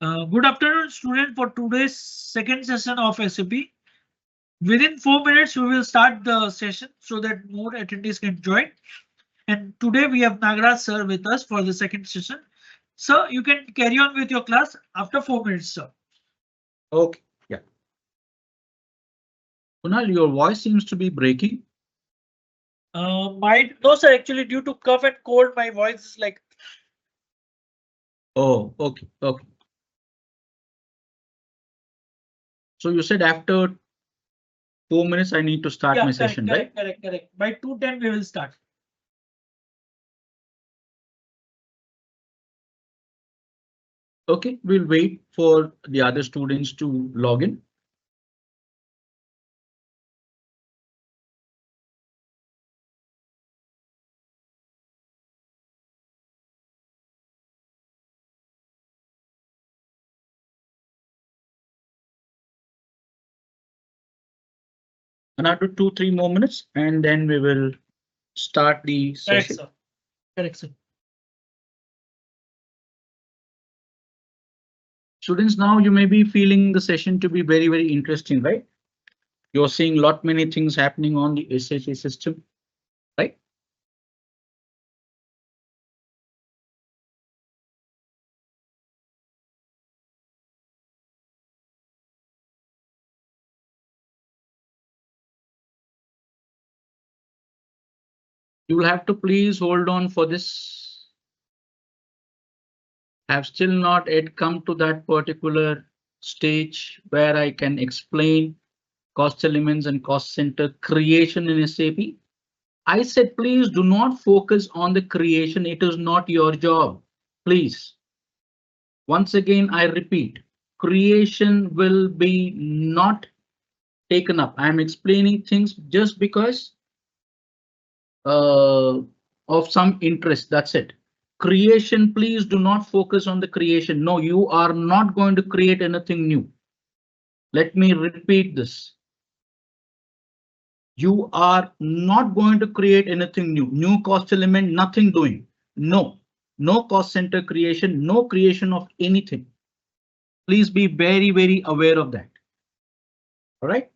Good afternoon, student. For today's second session of SAP. Within 4 minutes, we will start the session so that more attendees can join. And today we have Nagaraj sir with us for the second session. Sir, you can carry on with your class after 4 minutes, sir. Okay, yeah. Kunal, your voice seems to be breaking. No, sir. Actually, due to cough and cold, my voice is like. Oh, okay, okay. So you said after 4 minutes, I need to start Yeah, my correct, session, right? correct. By 2:10 we will start. Okay, we'll wait for the other students to log in. Another 2-3 more minutes, and then we will start the Correct, session. sir. Correct, sir. Students, now you may be feeling the session to be very, very interesting, right? You're seeing lot many things happening on the SAP system, right? You will have to please hold on for this. Have still not yet come to that particular stage where I can explain cost elements and cost center creation in SAP. I said, please do not focus on the creation. It is not your job. Please. Once again, I repeat, creation will be not taken up. I'm explaining things just because of some interest. That's it. Creation, please do not focus on the creation. No, you are not going to create anything new. Let me repeat this. You are not going to create anything new. New cost element, nothing doing. No, no cost center creation, no creation of anything. Please be very, very aware of that. All right.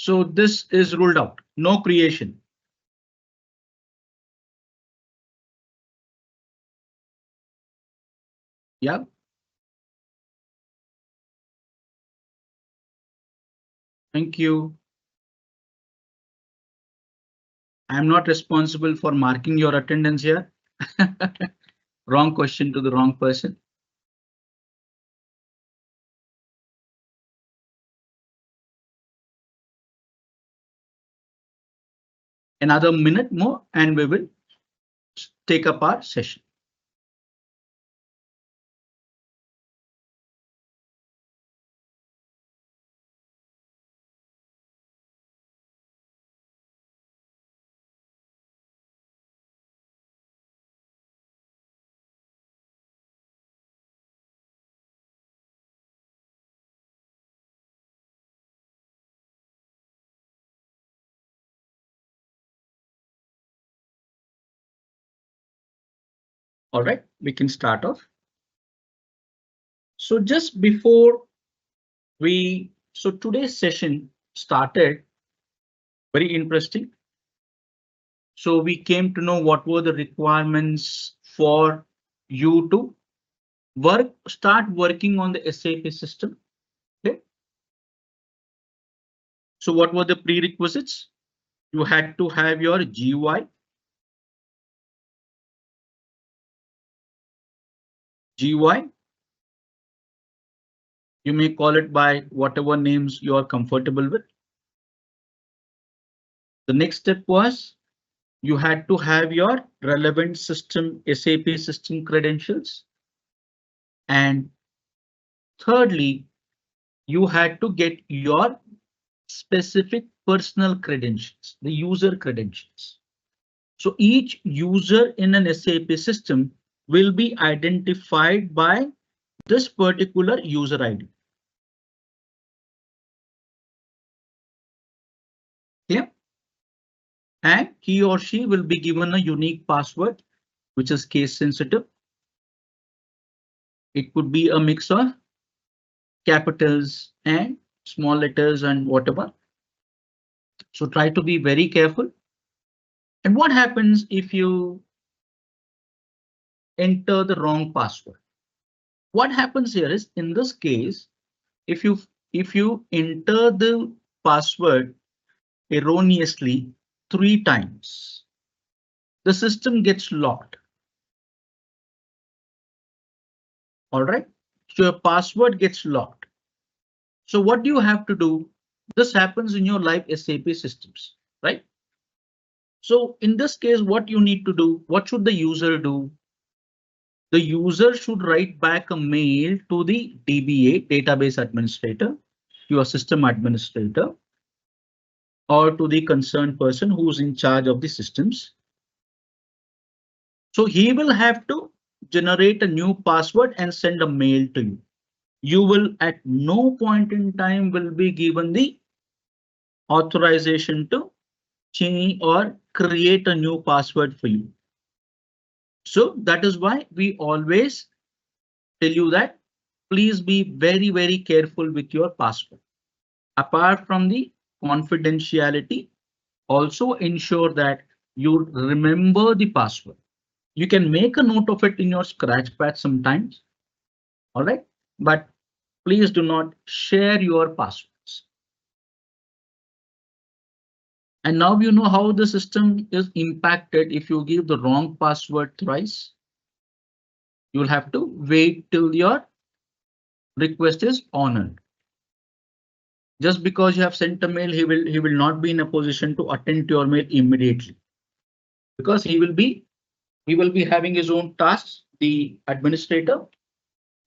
So this is ruled out. No creation. Yeah. Thank you. I'm not responsible for marking your attendance here. Wrong question to the wrong person. Another minute more and we will take up our session. All right, we can start off. So just before so today's session started very interesting. So we came to know what were the requirements for you to start working on the SAP system. Okay. So what were the prerequisites? You had to have your GUI, GUI. You may call it by whatever names you are comfortable with. The next step was you had to have your relevant system, SAP system credentials. And thirdly, you had to get your specific personal credentials, the user credentials. So each user in an SAP system will be identified by this particular user ID. Yeah. and he or she will be given a unique password, which is case sensitive. It could be a mix of capitals and small letters and whatever. So try to be very careful. And what happens if you enter the wrong password? What happens here is, in this case, if you enter the password erroneously 3 times, the system gets locked. All right, so your password gets locked. So what do you have to do? This happens in your live SAP systems, right? So in this case, what you need to do, what should the user do? The user should write back a mail to the DBA, database administrator, your system administrator, or to the concerned person who's in charge of the systems. So he will have to generate a new password and send a mail to you. You will at no point in time will be given the authorization to change or create a new password for you. So that is why we always tell you that please be very, very careful with your password. Apart from the confidentiality, also ensure that you remember the password. You can make a note of it in your scratchpad sometimes. All right, but please do not share your passwords. And now you know how the system is impacted if you give the wrong password thrice. You'll have to wait till your request is honored. Just because you have sent a mail, he will not be in a position to attend to your mail immediately, because he will be having his own tasks, the administrator.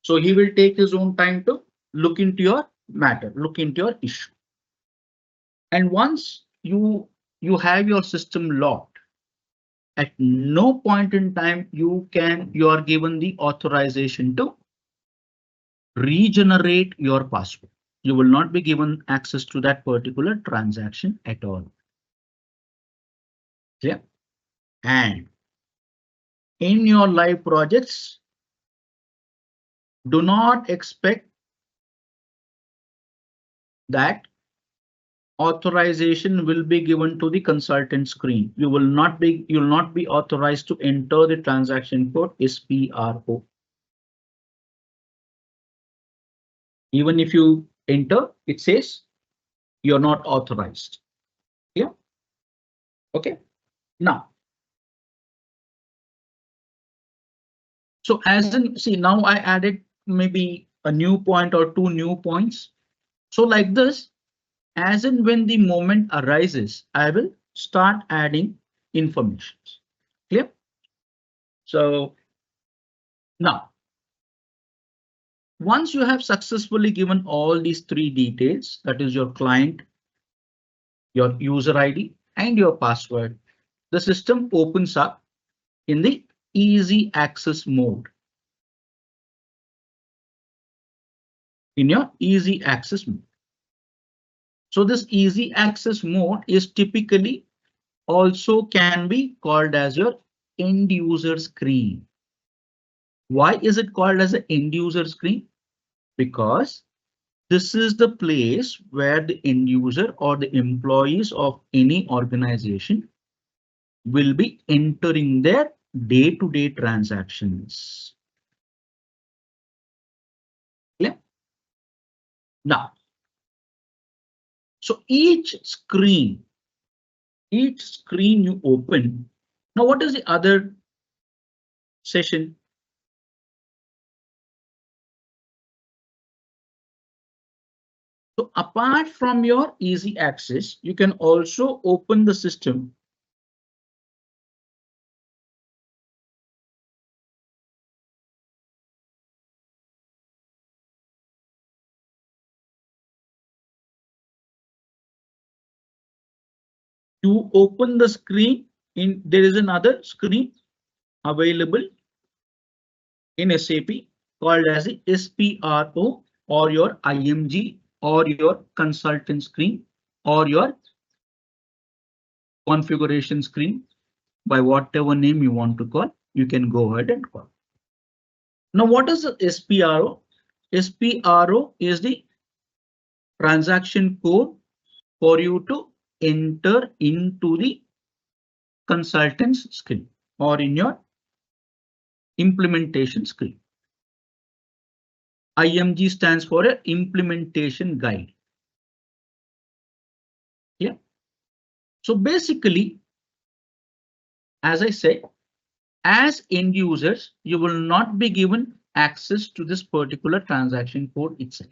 So he will take his own time to look into your matter, look into your issue. And once you have your system locked, at no point in time you are given the authorization to regenerate your password. You will not be given access to that particular transaction at all. Yeah. And in your live projects, do not expect that authorization will be given to the consultant screen. You will not be authorized to enter the transaction code SPRO. Even if you enter, it says you're not authorized. Yeah. Okay. Now, so as in, see, now I added maybe a new point or 2 new points. So like this, as in when the moment arises, I will start adding information. Clear? So now, once you have successfully given all these 3 details, that is your client, your user ID, and your password, the system opens up in the easy access mode. In your easy access mode. So this easy access mode is typically also can be called as your end user screen. Why is it called as an end user screen? Because this is the place where the end user or the employees of any organization will be entering their day-to-day transactions. Yeah. Now, so each screen you open. Now, what is the other session? So apart from your easy access, you can also open the system to open the screen. There is another screen available in SAP called as the SPRO or your IMG or your consultant screen or your configuration screen by whatever name you want to call. You can go ahead and call. Now, what is the SPRO? SPRO is the transaction code for you to enter into the consultant's screen or in your implementation screen. IMG stands for an implementation guide. Yeah. So basically, as I said, as end users, you will not be given access to this particular transaction code itself.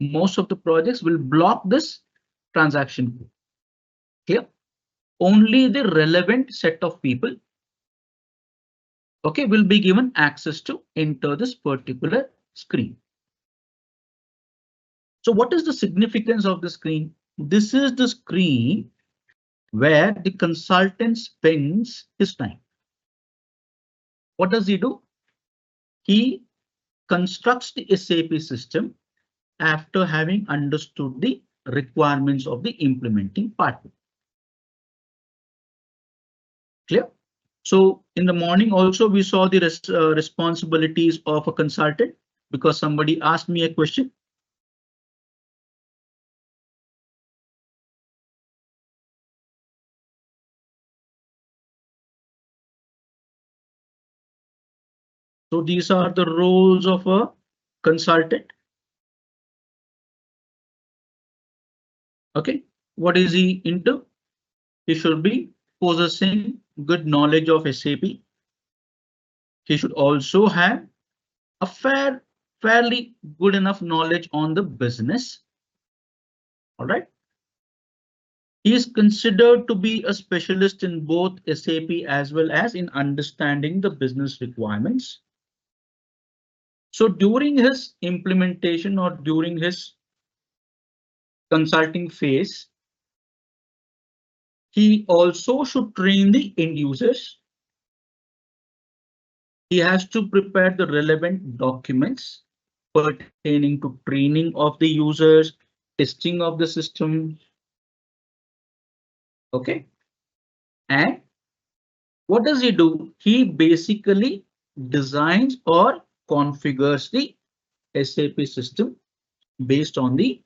Most of the projects will block this transaction code. Clear? Only the relevant set of people, okay, will be given access to enter this particular screen. So what is the significance of the screen? This is the screen where the consultant spends his time. What does he do? He constructs the SAP system after having understood the requirements of the implementing partner. Clear? So in the morning also we saw the responsibilities of a consultant because somebody asked me a question. So these are the roles of a consultant. Okay, what is he into? He should be possessing good knowledge of SAP. He should also have a fairly good enough knowledge on the business. All right. He is considered to be a specialist in both SAP as well as in understanding the business requirements. So during his implementation or during his consulting phase, he also should train the end users. He has to prepare the relevant documents pertaining to training of the users, testing of the system. Okay. And what does he do? He basically designs or configures the SAP system based on the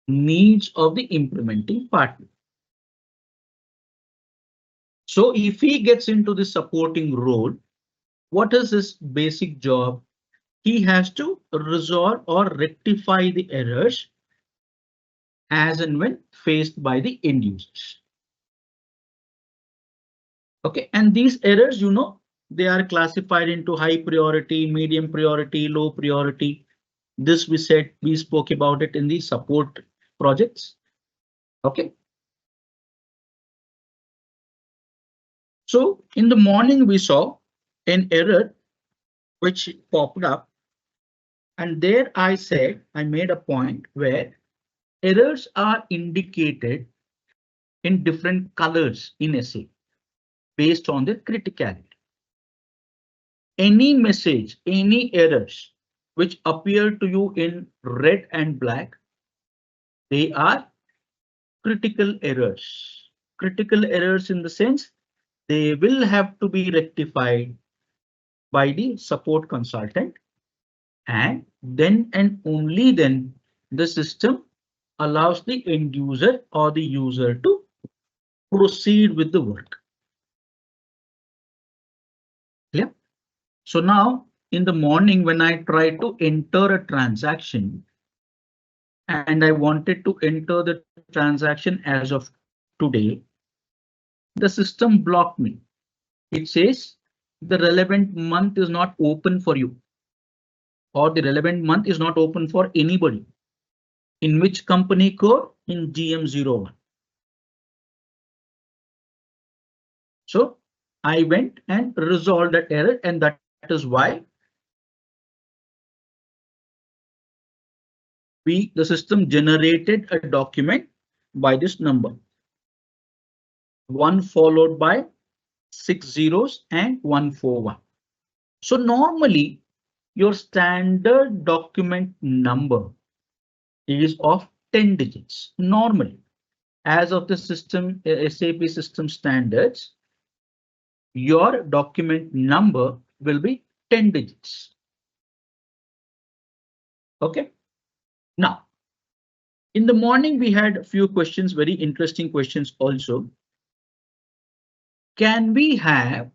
needs of the implementing partner. So if he gets into the supporting role, what is his basic job? He has to resolve or rectify the errors as and when faced by the end users. Okay, and these errors, you know, they are classified into high priority, medium priority, low priority. This we spoke about it in the support projects. Okay. So in the morning, we saw an error which popped up. And there I said, I made a point where errors are indicated in different colors in SAP based on their criticality. Any message, any errors which appear to you in red and black, they are critical errors. Critical errors in the sense they will have to be rectified by the support consultant, and then and only then the system allows the end user or the user to proceed with the work. Yeah. So now in the morning when I try to enter a transaction and I wanted to enter the transaction as of today, the system blocked me. It says the relevant month is not open for you, or the relevant month is not open for anybody. In which company code? In GM01. So I went and resolved that error, and that is why the system generated a document by this number, 1 followed by 6 zeros and 141. So normally your standard document number is of 10 digits normally, as of the system SAP system standards, your document number will be 10 digits. Okay. Now, in the morning, we had a few questions, very interesting questions also. Can we have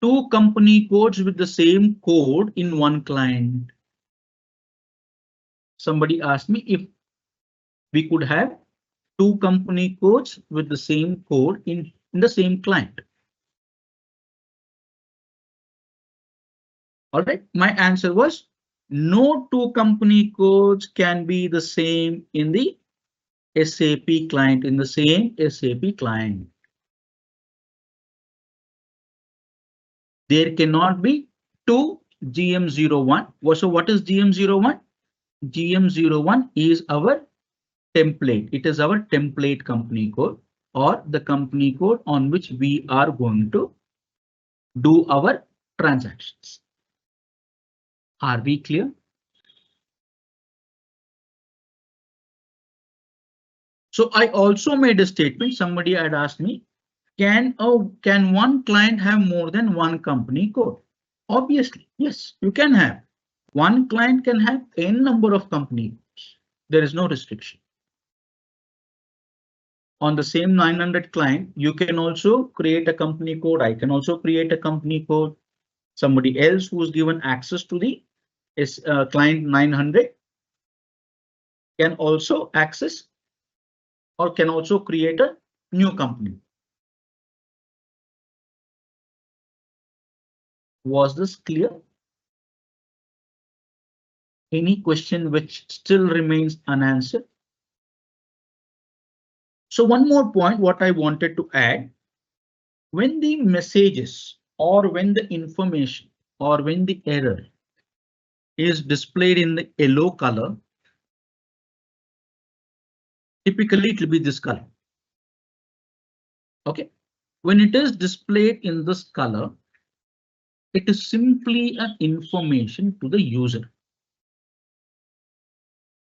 two company codes with the same code in one client? Somebody asked me if we could have two company codes with the same code in the same client. All right, my answer was no two company codes can be the same in the SAP client, in the same SAP client. There cannot be two GM01. So what is GM01? GM01 is our template. It is our template company code or the company code on which we are going to do our transactions. Are we clear? So I also made a statement. Somebody had asked me, can one client have more than one company code? Obviously, yes, you can have. One client can have n number of company codes. There is no restriction. On the same 900 client, you can also create a company code. I can also create a company code. Somebody else who's given access to the client 900 can also access or can also create a new company. Was this clear? Any question which still remains unanswered? So one more point, what I wanted to add, when the messages or when the information or when the error is displayed in the yellow color, typically it will be this color. Okay, when it is displayed in this color, it is simply an information to the user.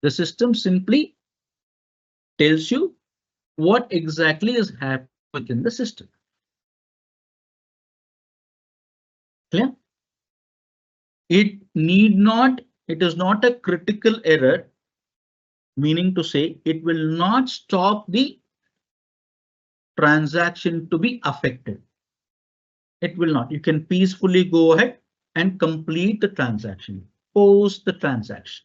The system simply tells you what exactly is happening within the system. Clear? It is not a critical error, meaning to say it will not stop the transaction to be affected. It will not. You can peacefully go ahead and complete the transaction, post the transaction,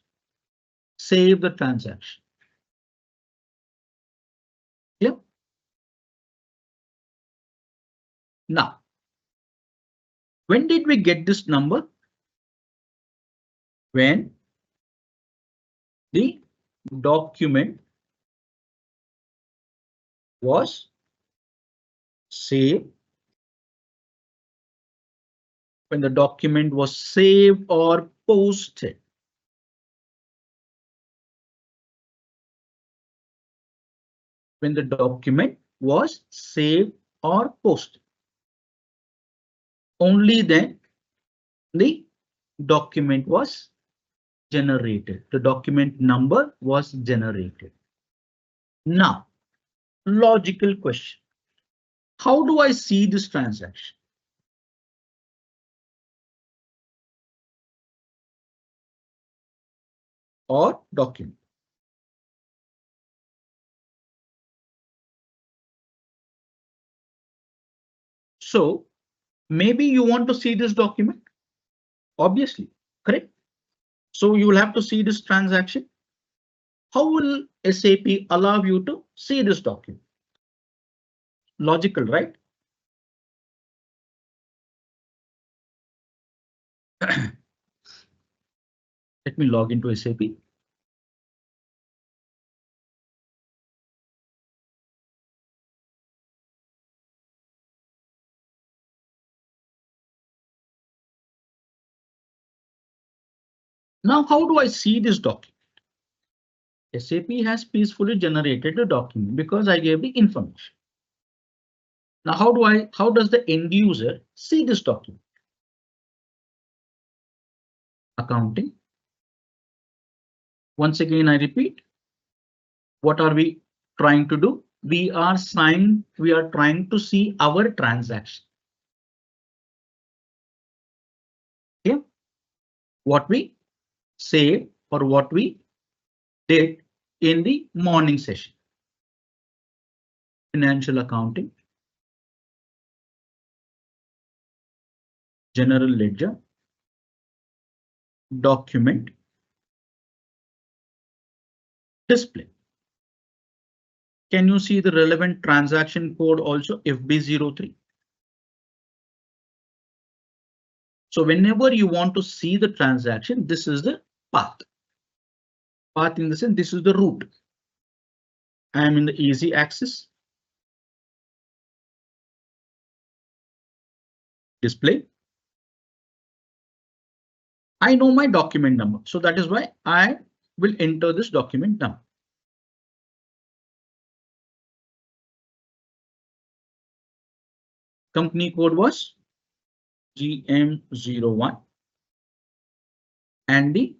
save the transaction. Yeah. Now, when did we get this number? When the document was saved, when the document was saved or posted. When the document was saved or posted. Only then the document was generated. The document number was generated. Now, logical question. How do I see this transaction? Or document? So maybe you want to see this document. Obviously, correct? So you will have to see this transaction. How will SAP allow you to see this document? Logical, right? Let me log into SAP. Now, how do I see this document? SAP has peacefully generated a document because I gave the information. Now, how does the end user see this document? Accounting. Once again, I repeat, what are we trying to do? We are trying to see our transaction. Okay. What we say or what we did in the morning session. Financial accounting, general ledger, document, display. Can you see the relevant transaction code also, FB03? So whenever you want to see the transaction, this is the path. Path in the sense, this is the route. I am in the easy axis. Display. I know my document number, so that is why I will enter this document number. Company code was GM01 and the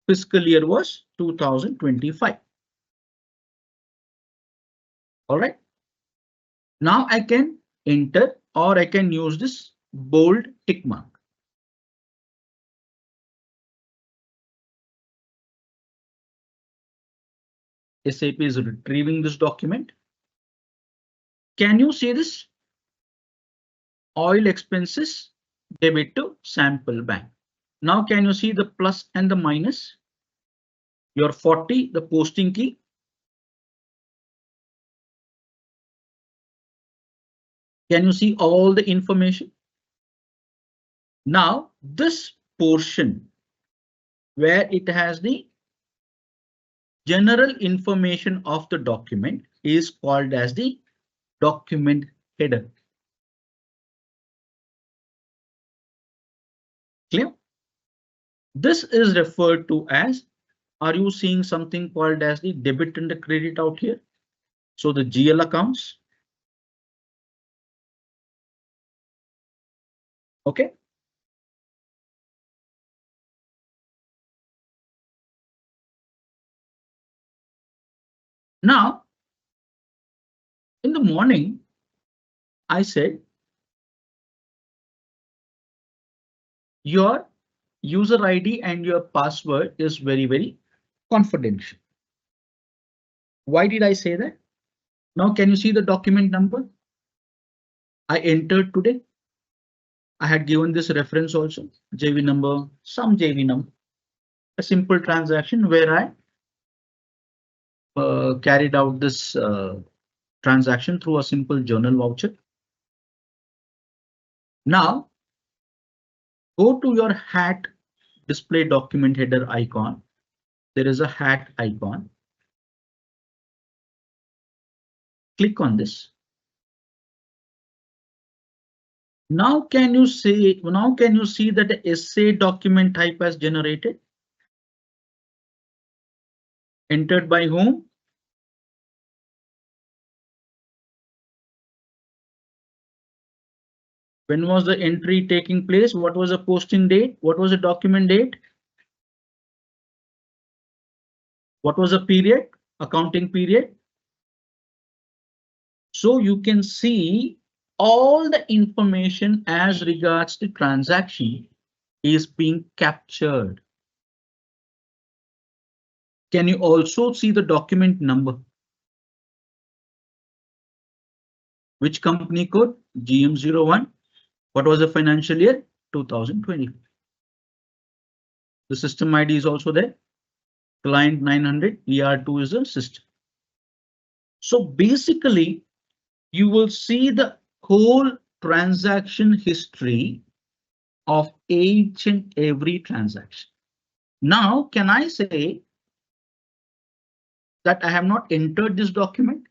fiscal year was 2025. All right. Now I can enter or I can use this bold tick mark. SAP is retrieving this document. Can you see this? Oil expenses debit to sample bank. Now can you see the plus and the minus? Your 40, the posting key. Can you see all the information? Now this portion where it has the general information of the document is called as the document header. Clear? This is referred to as, are you seeing something called as the debit and the credit out here? So the GL accounts. Okay. Now, in the morning, I said your user ID and your password is very, very confidential. Why did I say that? Now, can you see the document number? I entered today. I had given this reference also, JV number, some JV number, a simple transaction where I carried out this transaction through a simple journal voucher. Now, go to your hat display document header icon. There is a hat icon. Click on this. Now can you see that the essay document type has generated? Entered by whom? When was the entry taking place? What was the posting date? What was the document date? What was the period? Accounting period. So you can see all the information as regards to transaction is being captured. Can you also see the document number? Which company code? GM01. What was the financial year? 2020. The system ID is also there. Client 900, ER2 is the system. So basically, you will see the whole transaction history of each and every transaction. Now, can I say that I have not entered this document?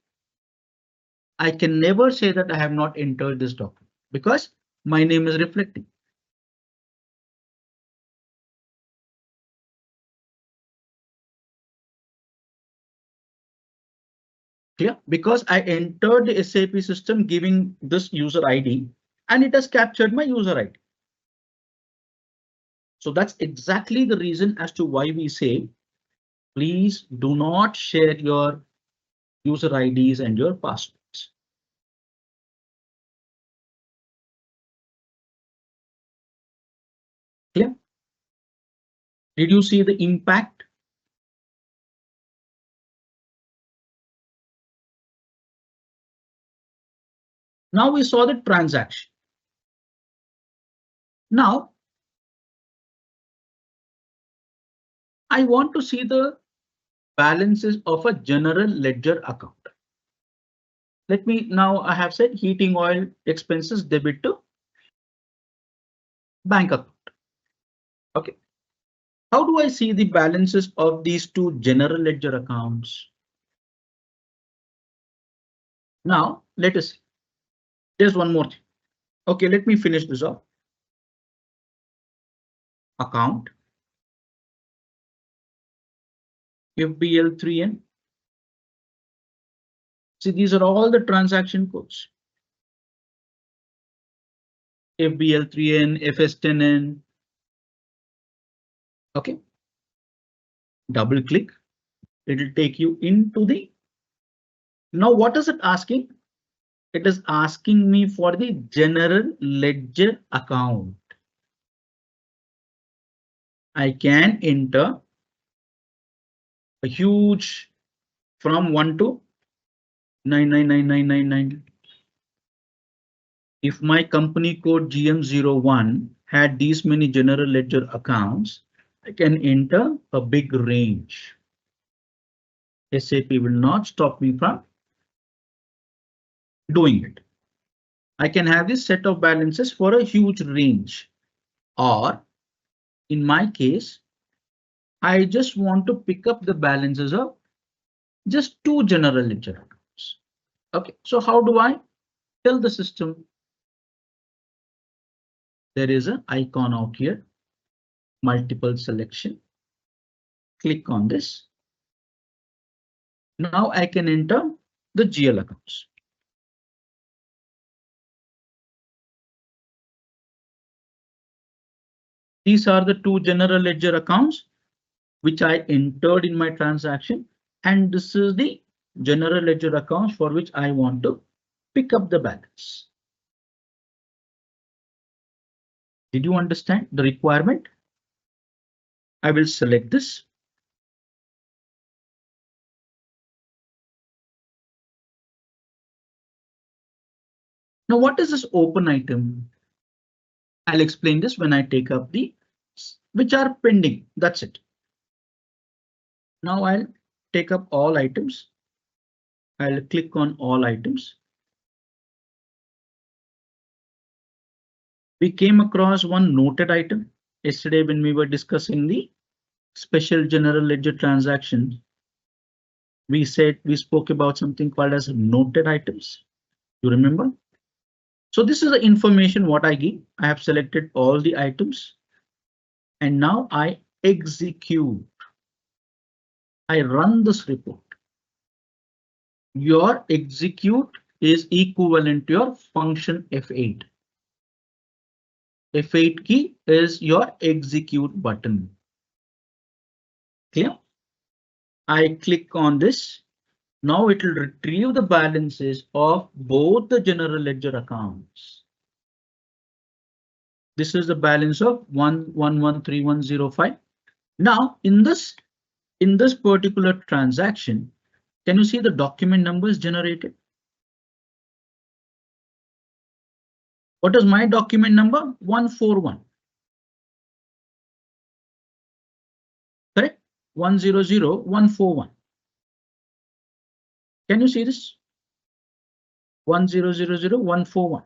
I can never say that I have not entered this document because my name is reflecting. Clear? Because I entered the SAP system giving this user ID and it has captured my user ID. So that's exactly the reason as to why we say, please do not share your user IDs and your passwords. Clear? Did you see the impact? Now we saw the transaction. Now I want to see the balances of a general ledger account. Let me now, I have said heating oil expenses debit to bank account. Okay. How do I see the balances of these two general ledger accounts? Now let us see. There's one more thing. Okay, let me finish this off. Account FBL3N. See, these are all the transaction codes. FBL3N, FS10N. Okay. Double click. It will take you into the. Now, what is it asking? It is asking me for the general ledger account. I can enter a huge from 1 to 999999. If my company code GM01 had these many general ledger accounts, I can enter a big range. SAP will not stop me from doing it. I can have this set of balances for a huge range, or in my case, I just want to pick up the balances of just two general ledger accounts. Okay, so how do I tell the system? There is an icon out here, multiple selection. Click on this. Now I can enter the GL accounts. These are the two general ledger accounts which I entered in my transaction, and this is the general ledger accounts for which I want to pick up the balance. Did you understand the requirement? I will select this. Now, what is this open item? I'll explain this when I take up the which are pending. That's it. Now I'll take up all items. I'll click on all items. We came across one noted item yesterday when we were discussing the special general ledger transaction. We spoke about something called as noted items. You remember? So this is the information what I give. I have selected all the items and now I execute. I run this report. Your execute is equivalent to your function F8. F8 key is your execute button. Clear? I click on this. Now it will retrieve the balances of both the general ledger accounts. This is the balance of 1113105. Now in this particular transaction, can you see the document numbers generated? What is my document number? 141. Correct? 100141. Can you see this? 1000141.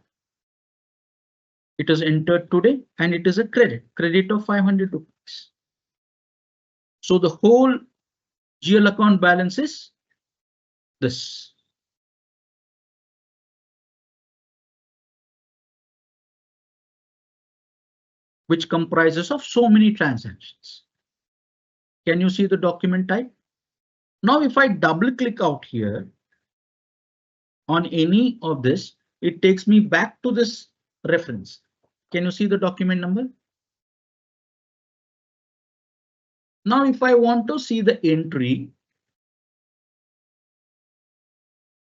It is entered today and it is a credit of 500 rupees. So the whole GL account balance is this. Which comprises of so many transactions. Can you see the document type? Now, if I double click out here on any of this, it takes me back to this reference. Can you see the document number? Now, if I want to see the entry,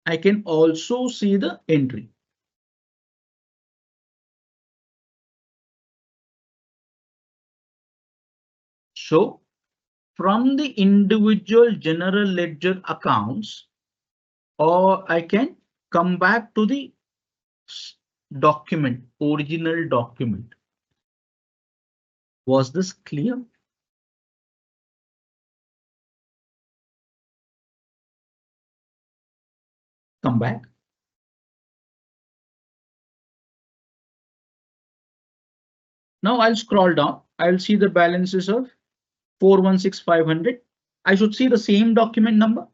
I can also see the entry. So from the individual general ledger accounts, or I can come back to the document, original document. Was this clear? Come back. Now I'll scroll down. I'll see the balances of 416,500. I should see the same document number,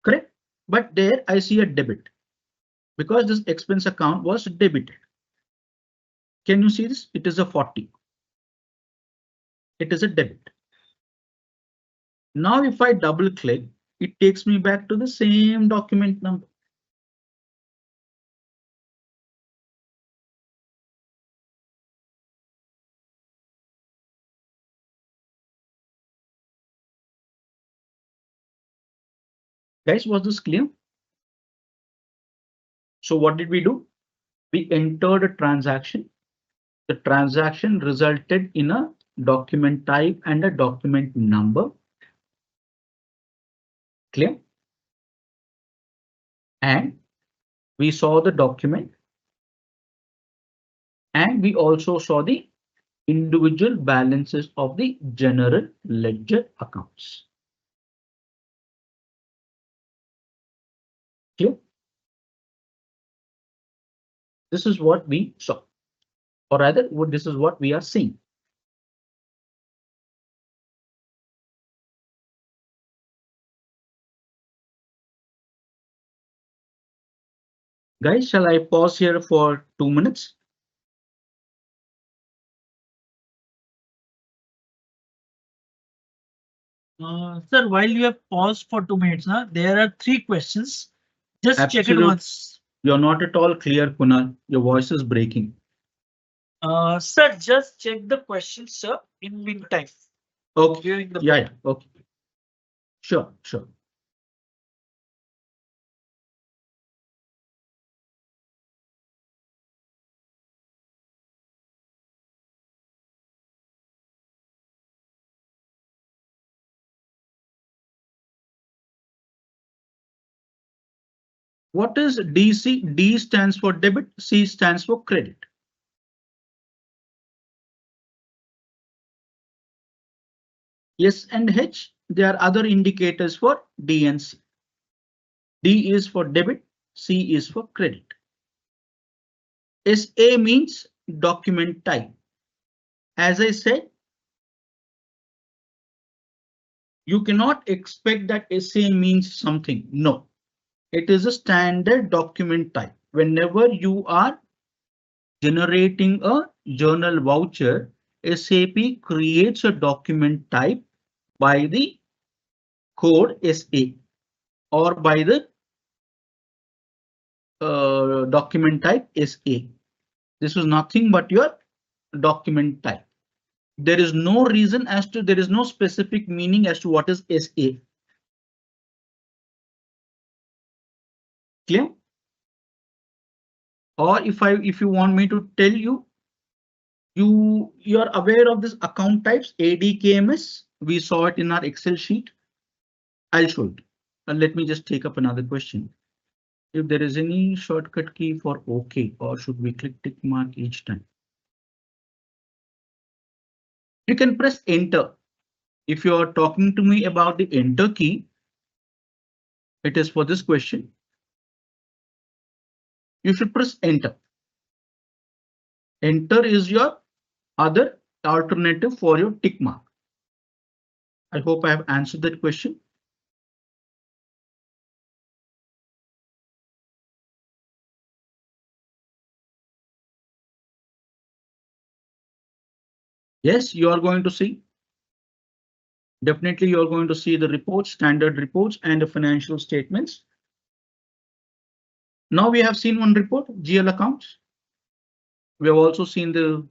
correct? But there I see a debit because this expense account was debited. Can you see this? It is a 40. It is a debit. Now if I double click, it takes me back to the same document number. Guys, was this clear? So what did we do? We entered a transaction. The transaction resulted in a document type and a document number. Clear? And we saw the document. And we also saw the individual balances of the general ledger accounts. Clear? This is what we saw, or rather, this is what we are seeing. Guys, shall I pause here for 2 minutes? Sir, while you have paused for 2 minutes, there are 3 questions. Just check it once. You're not at all clear, Kunal. Your voice is breaking. Sir, just check the questions, sir, in meantime. Okay. During the Yeah. Okay. Sure. What is DC? D stands for debit, C stands for credit. S and H, there are other indicators for D and C. D is for debit, C is for credit. SA means document type. As I said, you cannot expect that SA means something. No, it is a standard document type. Whenever you are generating a journal voucher, SAP creates a document type by the code SA or by the document type SA. This is nothing but your document type. There is no reason as to, there is no specific meaning as to what is SA. Clear? Or if you want me to tell you, you're aware of this account types, ADKMS. We saw it in our Excel sheet. I'll show it. And let me just take up another question. If there is any shortcut key for OK, or should we click tick mark each time? You can press enter. If you are talking to me about the enter key, it is for this question. You should press enter. Enter is your other alternative for your tick mark. I hope I have answered that question. Yes, you are going to see. Definitely, you're going to see the reports, standard reports, and the financial statements. Now we have seen one report, GL accounts. We have also seen the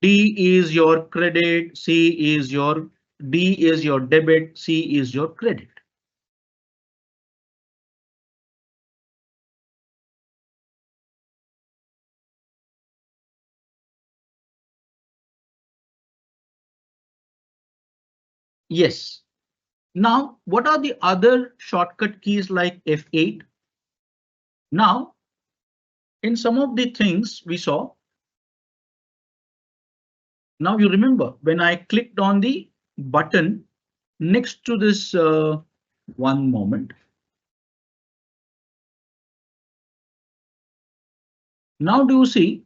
D is your credit, C is your D is your debit, C is your credit. Yes. Now, what are the other shortcut keys like F8? Now, in some of the things we saw, now you remember when I clicked on the button next to this, one moment. Now do you see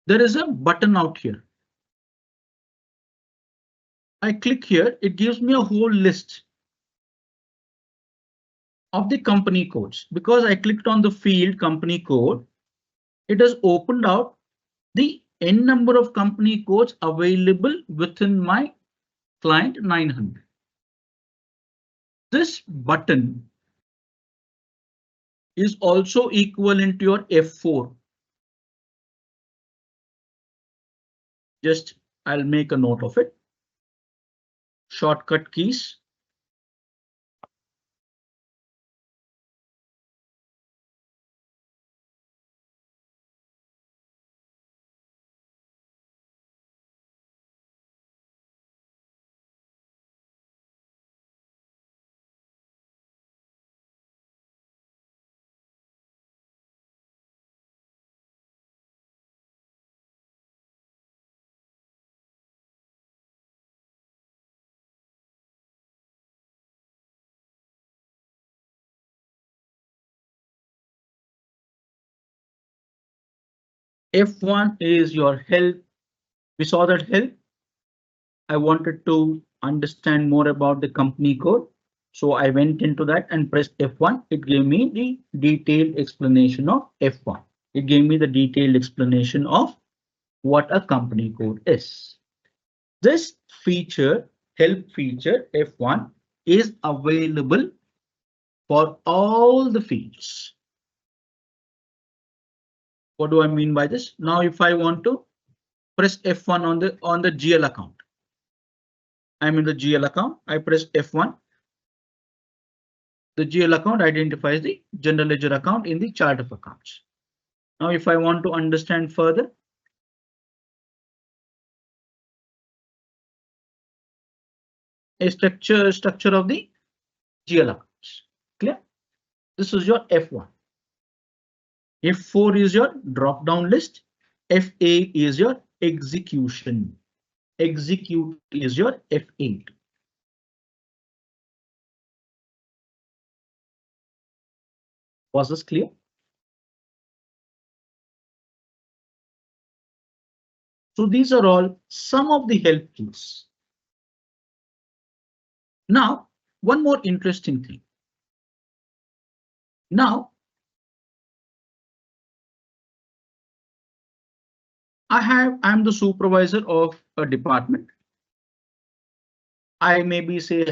there is a button out here? I click here, it gives me a whole list of the company codes. Because I clicked on the field company code, it has opened out the n number of company codes available within my client 900. This button is also equivalent to your F4. Just I'll make a note of it. Shortcut keys. F1 is your help. We saw that help. I wanted to understand more about the company code. So I went into that and pressed F1. It gave me the detailed explanation of F1. It gave me the detailed explanation of what a company code is. This feature, help feature F1, is available for all the fields. What do I mean by this? Now, if I want to press F1 on the GL account, I'm in the GL account. I press F1. The GL account identifies the general ledger account in the chart of accounts. Now, if I want to understand further, a structure of the GL accounts. Clear? This is your F1. F4 is your drop down list. FA is your execution. Execute is your F8. Was this clear? So these are all some of the help keys. Now, one more interesting thing. Now, I'm the supervisor of a department. I maybe say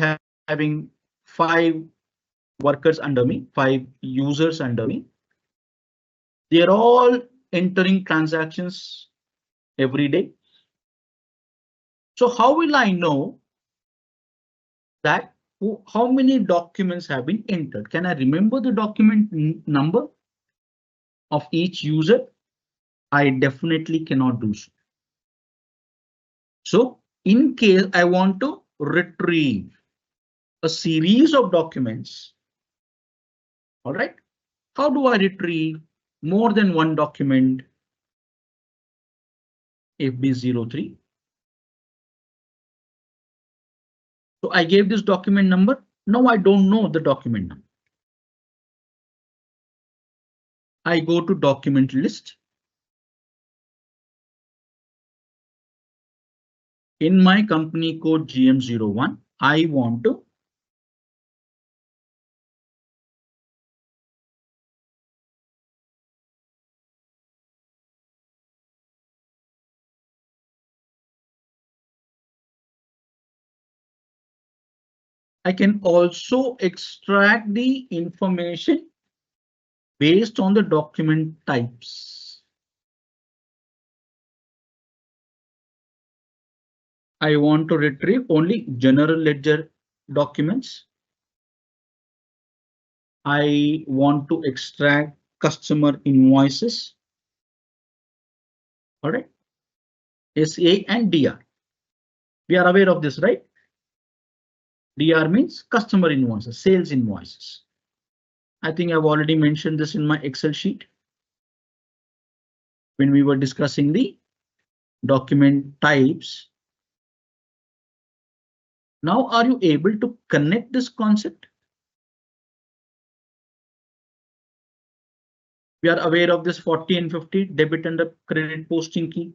having 5 workers under me, 5 users under me. They're all entering transactions every day. So how will I know that how many documents have been entered? Can I remember the document number of each user? I definitely cannot do so. So in case I want to retrieve a series of documents, all right, how do I retrieve more than one document? FB03. So I gave this document number. Now I don't know the document number. I go to document list. In my company code GM01, I want to I can also extract the information based on the document types. I want to retrieve only general ledger documents. I want to extract customer invoices. All right. SA and DR. We are aware of this, right? DR means customer invoices, sales invoices. I think I've already mentioned this in my Excel sheet when we were discussing the document types. Now, are you able to connect this concept? We are aware of this 40 and 50 debit and the credit posting key.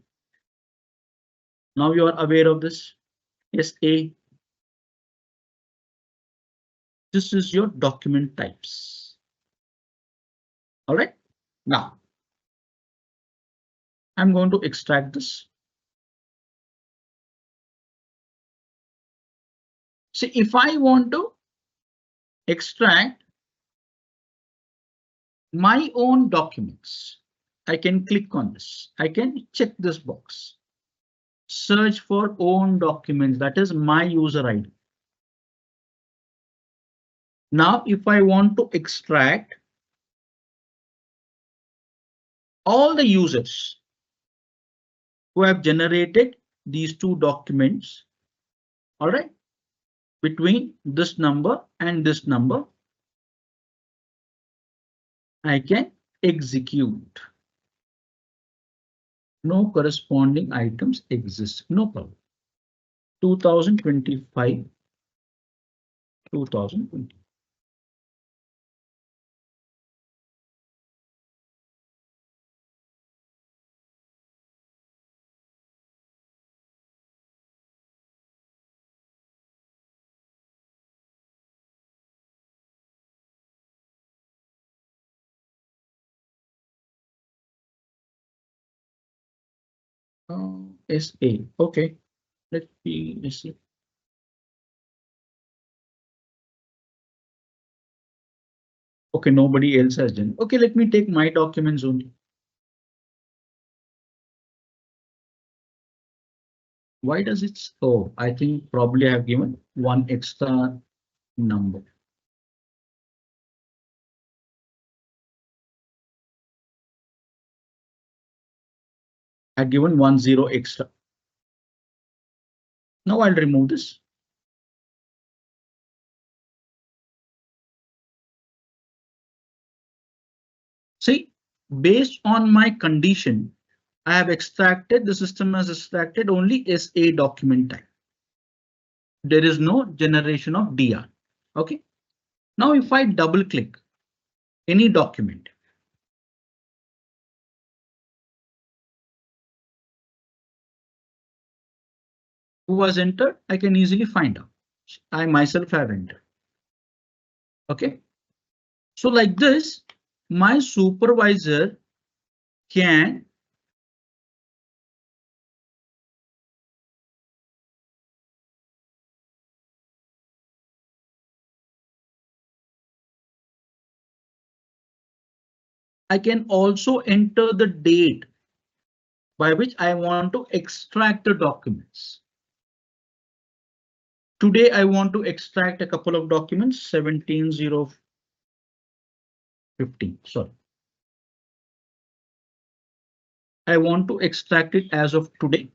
Now you are aware of this. Yes, A. This is your document types. All right. Now, I'm going to extract this. See, if I want to extract my own documents, I can click on this. I can check this box. Search for own documents. That is my user ID. Now, if I want to extract all the users who have generated these two documents, all right, between this number and this number, I can execute. No corresponding items exist. No problem. 2025, 2020. SA. Okay, let's see. Okay, nobody else has done. Okay, let me take my documents only. Why does it? Oh, I think probably I have given one extra number. I've given 10 extra. Now I'll remove this. See, based on my condition, I have extracted, the system has extracted only SA document type. There is no generation of DR. Okay. Now, if I double click any document, who was entered, I can easily find out. I myself have entered. Okay. So like this, my supervisor can I can also enter the date by which I want to extract the documents. Today, I want to extract a couple of documents, 17/0/15. Sorry. I want to extract it as of today,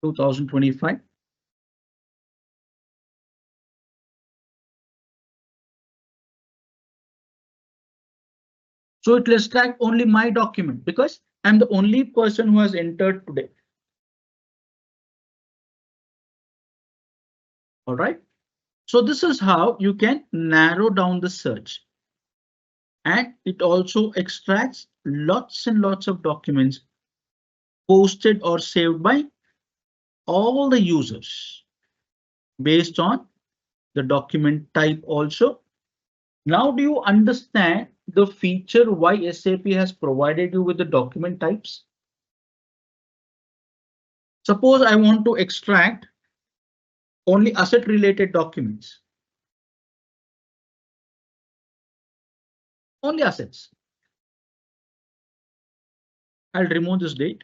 2025. So it will extract only my document because I'm the only person who has entered today. All right. So this is how you can narrow down the search. And it also extracts lots and lots of documents posted or saved by all the users based on the document type also. Now, do you understand the feature why SAP has provided you with the document types? Suppose I want to extract only asset related documents. Only assets. I'll remove this date.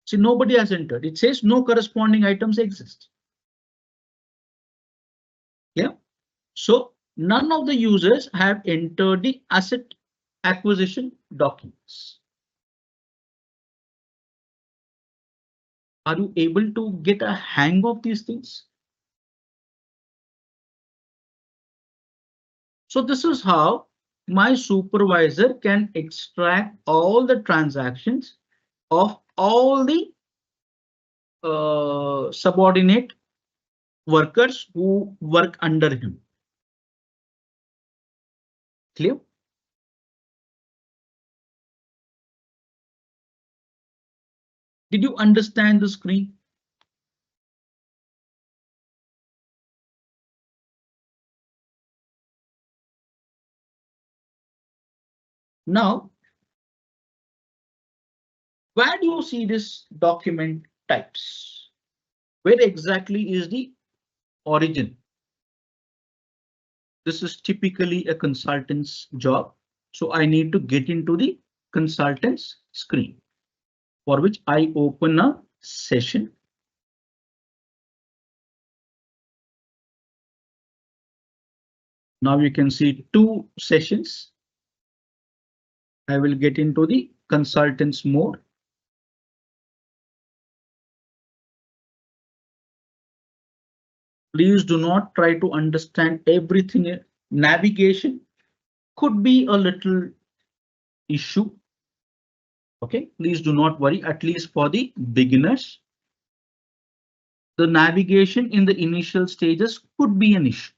See, nobody has entered. It says no corresponding items exist. Yeah. So none of the users have entered the asset acquisition documents. Are you able to get a hang of these things? So this is how my supervisor can extract all the transactions of all the subordinate workers who work under him. Clear? Did you understand the screen? Now, where do you see this document types? Where exactly is the origin? This is typically a consultant's job. So I need to get into the consultant's screen, for which I open a session. Now you can see two sessions. I will get into the consultants mode. Please do not try to understand everything. Navigation could be a little issue. Okay, please do not worry, at least for the beginners. The navigation in the initial stages could be an issue.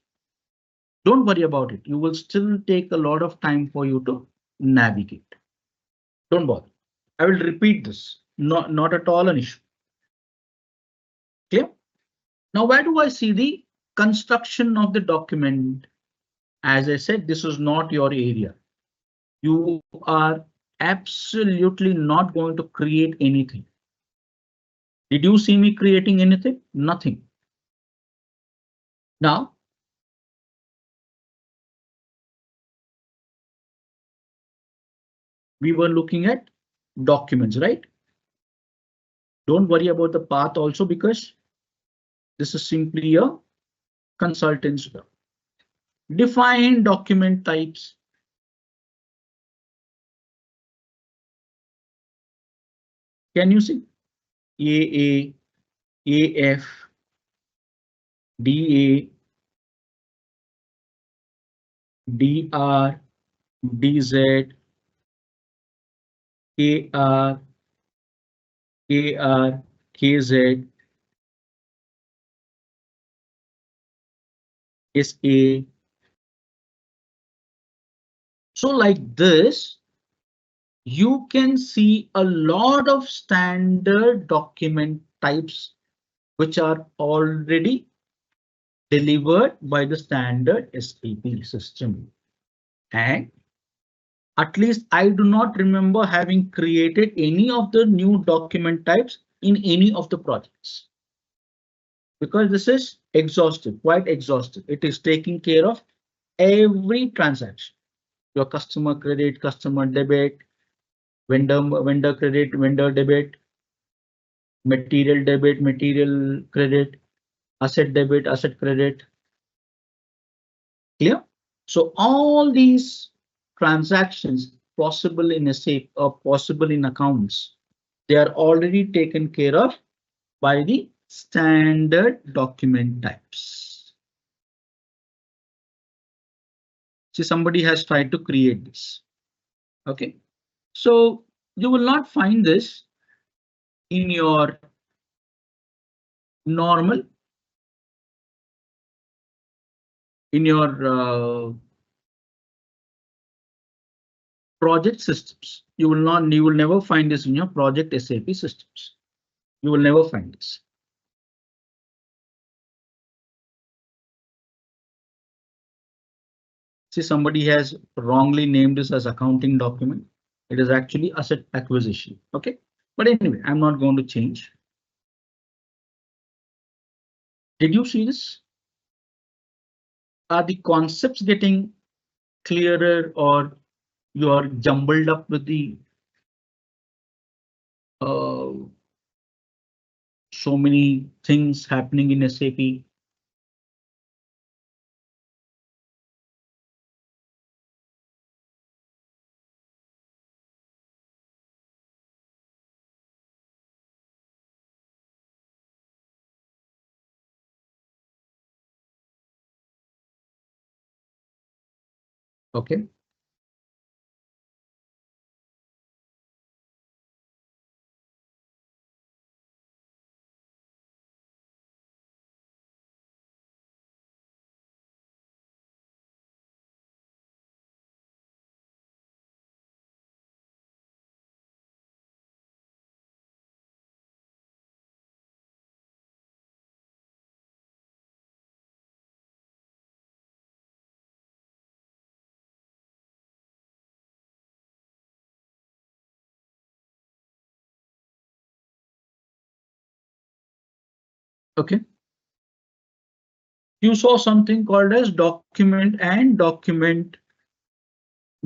Don't worry about it. You will still take a lot of time for you to navigate. Don't bother. I will repeat this. Not at all an issue. Clear? Now, where do I see the construction of the document? As I said, this is not your area. You are absolutely not going to create anything. Did you see me creating anything? Nothing. Now, we were looking at documents, right? Don't worry about the path also, because this is simply a consultant's job. Define document types. Can you see? AA, AF, DA, DR, DZ, KR, KR, KZ, SA. So like this, you can see a lot of standard document types which are already delivered by the standard SAP system. And at least I do not remember having created any of the new document types in any of the projects, because this is exhaustive, quite exhaustive. It is taking care of every transaction. Your customer credit, customer debit, vendor credit, vendor debit, material debit, material credit, asset debit, asset credit. Clear? So all these transactions possible in a SAP or possible in accounts, they are already taken care of by the standard document types. See, somebody has tried to create this. Okay, so you will not find this in your normal, in your project systems. You will never find this in your project SAP systems. You will never find this. See, somebody has wrongly named this as accounting document. It is actually asset acquisition. Okay, but anyway, I'm not going to change. Did you see this? Are the concepts getting clearer, or you are jumbled up with the so many things happening in SAP? Okay. Okay. You saw something called as document and document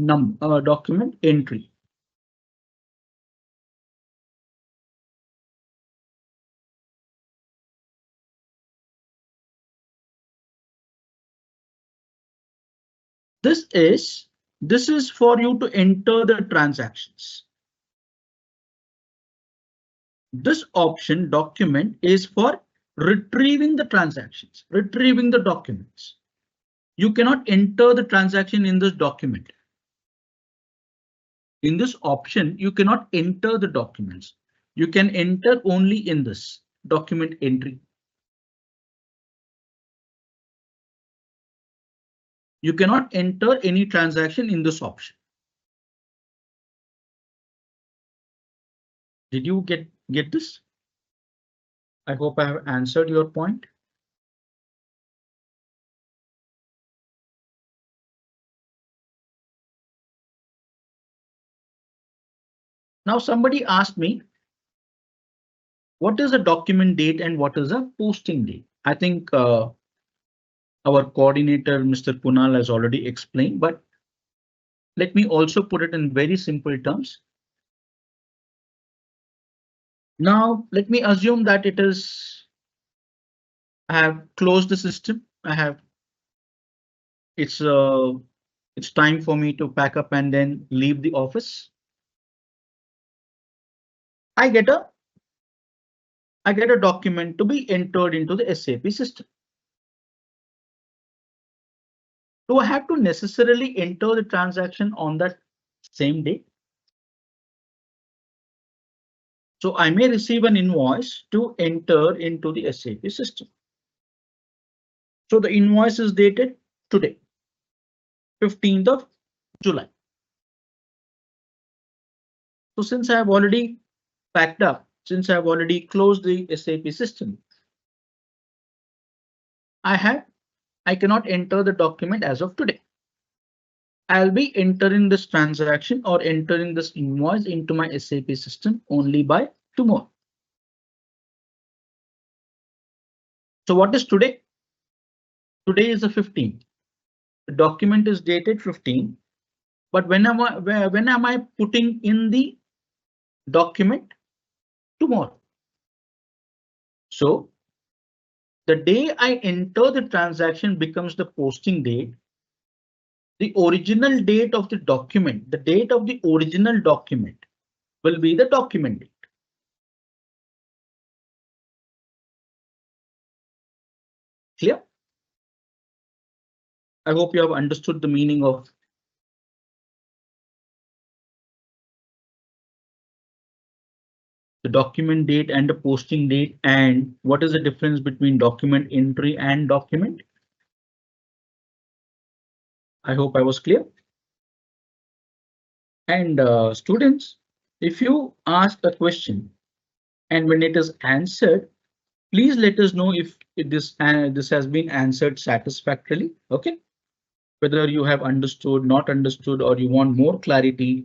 entry. This is for you to enter the transactions. This option document is for retrieving the transactions, retrieving the documents. You cannot enter the transaction in this document. In this option, you cannot enter the documents. You can enter only in this document entry. You cannot enter any transaction in this option. Did you get this? I hope I have answered your point. Now somebody asked me, what is a document date and what is a posting date? I think our coordinator, Mr. Kunal, has already explained, but let me also put it in very simple terms. Now, let me assume that I have closed the system. It's time for me to pack up and then leave the office. I get a document to be entered into the SAP system. Do I have to necessarily enter the transaction on that same day? So I may receive an invoice to enter into the SAP system. So the invoice is dated today, 15th of July. So since I have already packed up, since I have already closed the SAP system, I cannot enter the document as of today. I'll be entering this transaction or entering this invoice into my SAP system only by tomorrow. So what is today? Today is the 15th. The document is dated 15, but when am I putting in the document? Tomorrow. So the day I enter the transaction becomes the posting date. The original date of the document, the date of the original document will be the document date. Clear? I hope you have understood the meaning of the document date and the posting date, and what is the difference between document entry and document. I hope I was clear. And students, if you ask a question and when it is answered, please let us know if this has been answered satisfactorily. OK, whether you have understood, not understood, or you want more clarity.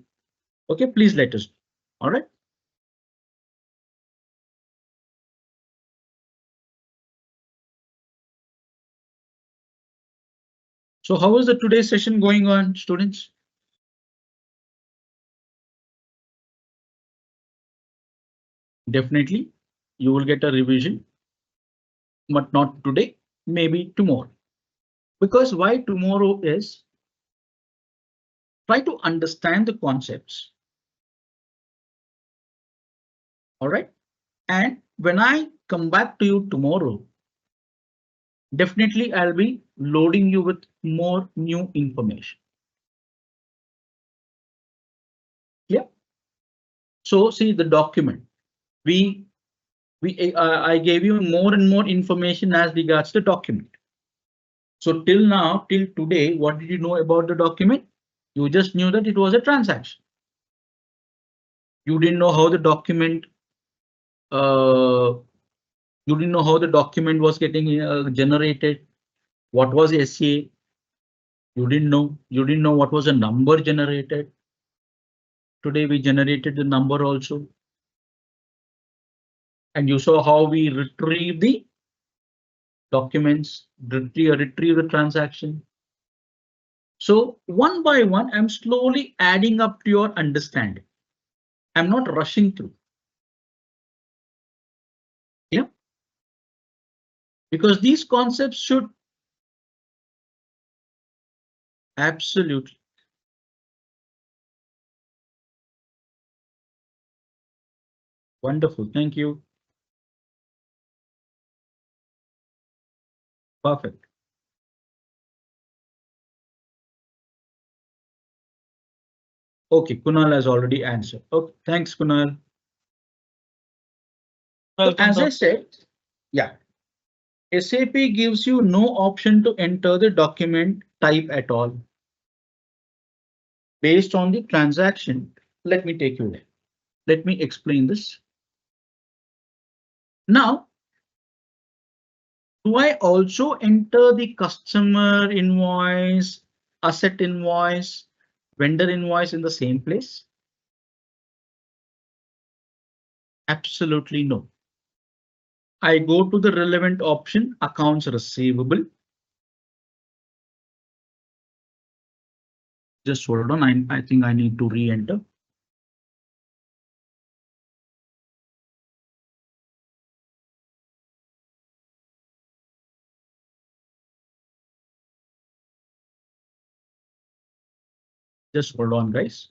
OK, please let us know. All right. So how is the today's session going on, students? Definitely, you will get a revision, but not today, maybe tomorrow. Because why tomorrow is try to understand the concepts. All right. And when I come back to you tomorrow, definitely I'll be loading you with more new information. Yeah. So see the document. I gave you more and more information as regards the document. So till now, till today, what did you know about the document? You just knew that it was a transaction. You didn't know how the document. You didn't know how the document was getting generated. What was SCA? You didn't know. You didn't know what was a number generated. Today we generated the number also. And you saw how we retrieve the documents, retrieve the transaction. So one by one, I'm slowly adding up to your understanding. I'm not rushing through. Yeah. Because these concepts should absolutely. Wonderful. Thank you. Perfect. Okay, Kunal has already answered. Okay, thanks, Kunal. So Welcome, as I sir. said, yeah, SAP gives you no option to enter the document type at all based on the transaction. Let me take you there. Let me explain this. Now, do I also enter the customer invoice, asset invoice, vendor invoice in the same place? Absolutely no. I go to the relevant option, accounts receivable. Just hold on, I think I need to re-enter. Just hold on, guys.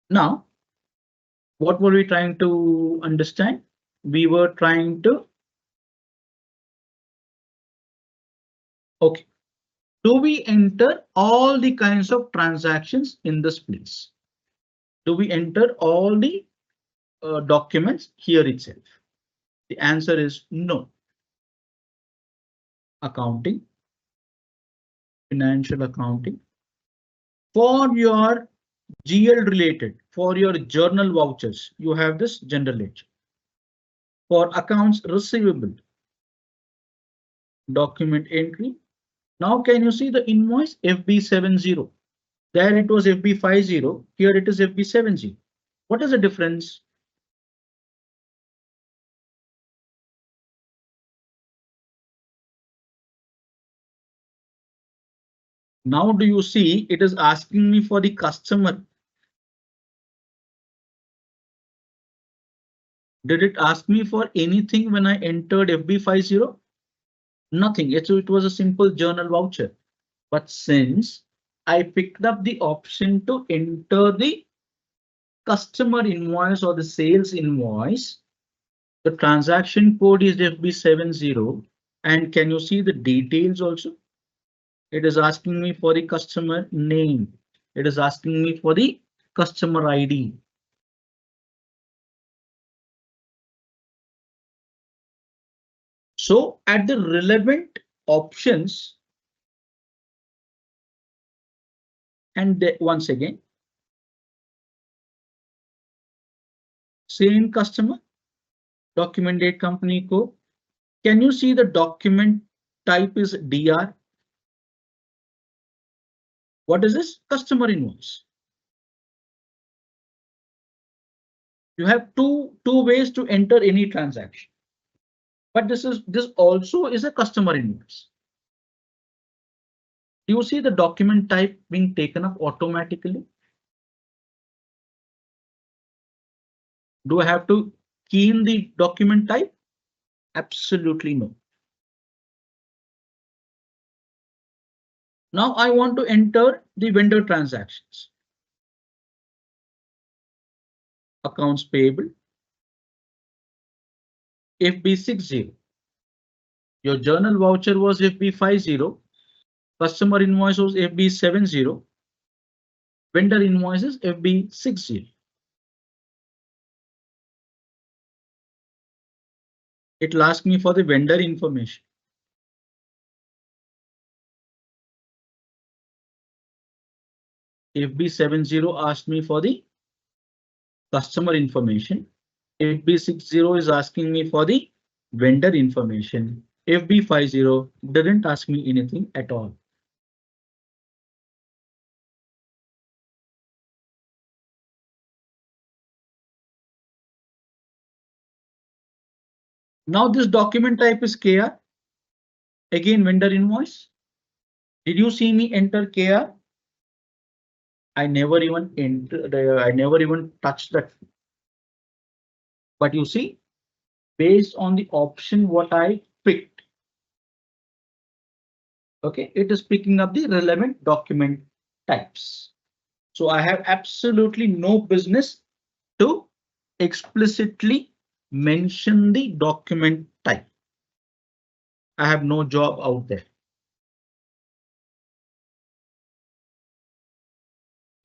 Now, what were we trying to understand? We were trying to. Okay. Do we enter all the kinds of transactions in this place? Do we enter all the documents here itself? The answer is no. Accounting, financial accounting. For your GL related, for your journal vouchers, you have this general ledger. For accounts receivable, document entry. Now can you see the invoice FB70? There it was FB50, here it is FB70. What is the difference? Now do you see it is asking me for the customer? Did it ask me for anything when I entered FB50? Nothing. It was a simple journal voucher. But since I picked up the option to enter the customer invoice or the sales invoice, the transaction code is FB70. And can you see the details also? It is asking me for the customer name. It is asking me for the customer ID. So at the relevant options, and once again, same customer, document date company code. Can you see the document type is DR? What is this? Customer invoice. You have two ways to enter any transaction. But this also is a customer invoice. Do you see the document type being taken up automatically? Do I have to key in the document type? Absolutely no. Now I want to enter the vendor transactions. Accounts payable, FB60. Your journal voucher was FB50. Customer invoice was FB70. Vendor invoices FB60. It will ask me for the vendor information. FB70 asked me for the customer information. FB60 is asking me for the vendor information. FB50 didn't ask me anything at all. Now this document type is KR. Again, vendor invoice. Did you see me enter KR? I never even entered, I never even touched that. But you see, based on the option what I picked, okay, it is picking up the relevant document types. So I have absolutely no business to explicitly mention the document type. I have no job out there.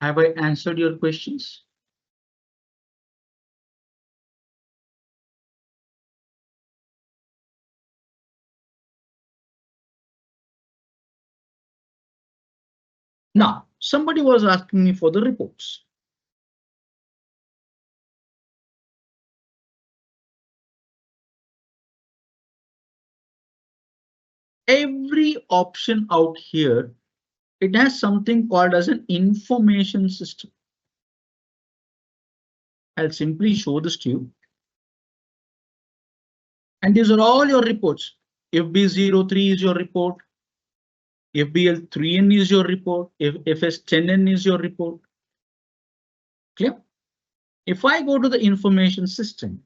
Have I answered your questions? Now, somebody was asking me for the reports. Every option out here, it has something called as an information system. I'll simply show this to you. And these are all your reports. FB03 is your report. FBL3N is your report. FS10N is your report. Clear? If I go to the information system,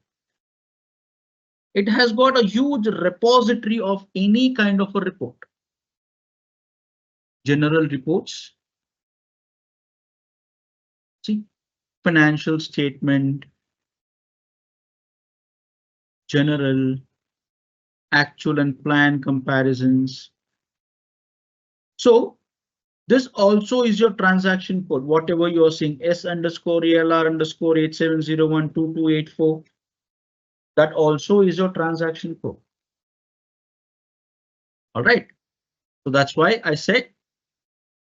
it has got a huge repository of any kind of a report. General reports. See, financial statement, general, actual and plan comparisons. So this also is your transaction code, whatever you are seeing, S_ALR_87012284. That also is your transaction code. All right. So that's why I said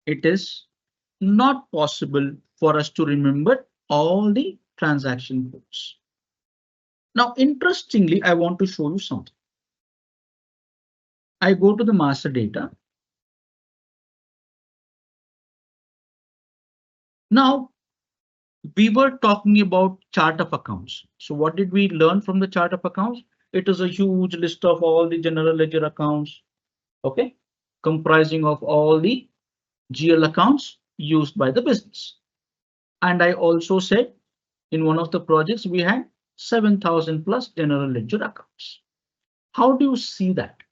it is not possible for us to remember all the transaction codes. Now, interestingly, I want to show you something. I go to the master data. Now, we were talking about chart of accounts. So what did we learn from the chart of accounts? It is a huge list of all the general ledger accounts, okay, comprising of all the GL accounts used by the business. And I also said in one of the projects we had 7,000 plus general ledger accounts. How do you see that?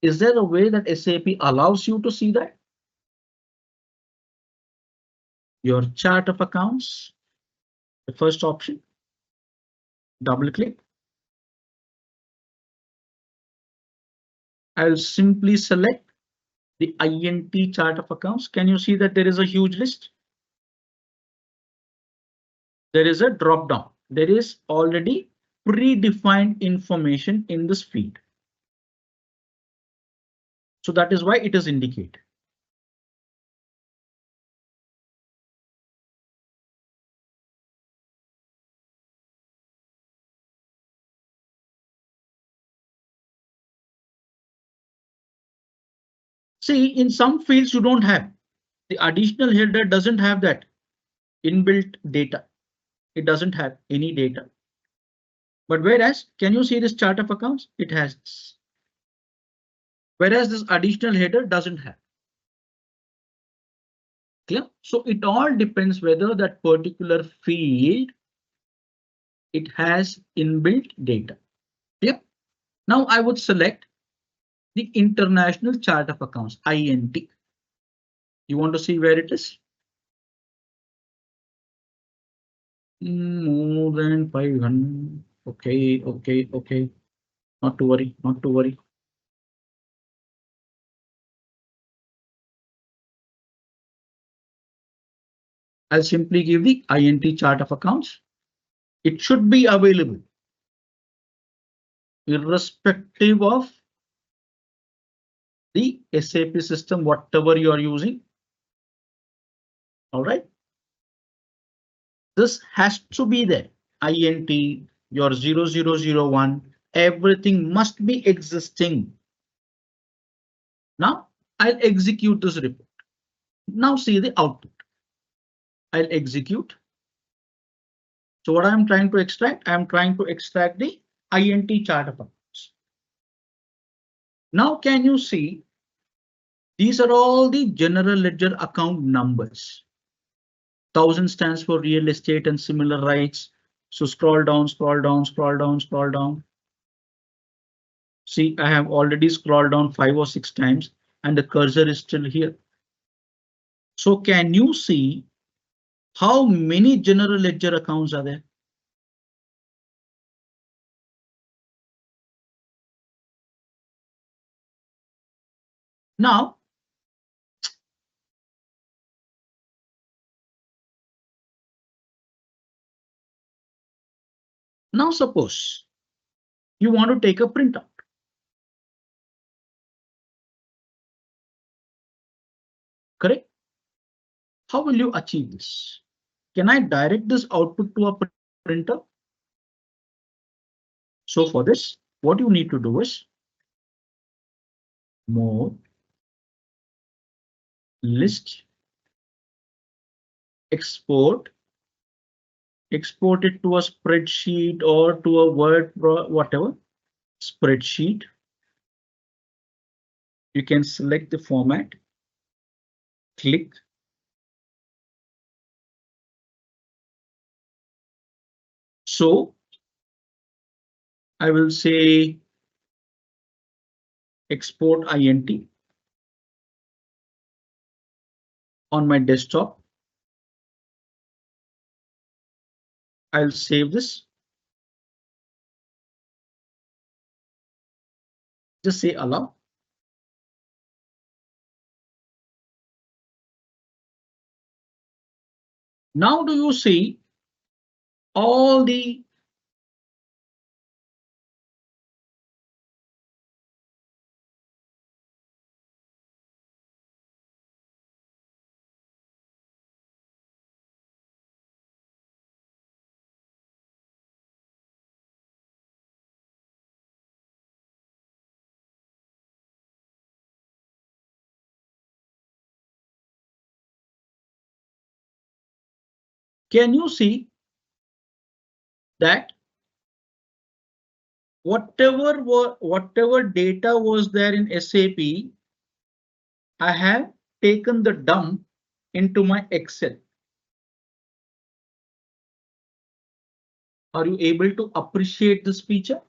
Is there a way that SAP allows you to see that? Your chart of accounts, the first option, double click. I'll simply select the INT chart of accounts. Can you see that there is a huge list? There is a drop down. There is already predefined information in this field. So that is why it is indicated. See, in some fields you don't have. The additional header doesn't have that inbuilt data. It doesn't have any data. But whereas, can you see this chart of accounts? It has this. Whereas this additional header doesn't have. Clear? So it all depends whether that particular field, it has inbuilt data. Yep. Now I would select the international chart of accounts, INT. You want to see where it is? More than 500. Okay, okay, okay. Not to worry, not to worry. I'll simply give the INT chart of accounts. It should be available irrespective of the SAP system, whatever you are using. All right. This has to be there. INT, your 0001, everything must be existing. Now I'll execute this report. Now see the output. I'll execute. So what I'm trying to extract? I'm trying to extract the INT chart of accounts. Now can you see? These are all the general ledger account numbers. 1000 stands for real estate and similar rights. So scroll down, scroll down, scroll down, scroll down. See, I have already scrolled down 5 or 6 times and the cursor is still here. So can you see how many general ledger accounts are there? Now, suppose you want to take a printout. Correct? How will you achieve this? Can I direct this output to a printer? So for this, what you need to do is more list, export it to a spreadsheet or to a Word, whatever spreadsheet. You can select the format, click. So I will say export INT on my desktop. I'll save this. Just say allow. Now do you see all the can you see that whatever data was there in SAP, I have taken the dump into my Excel. Are you able to appreciate this feature?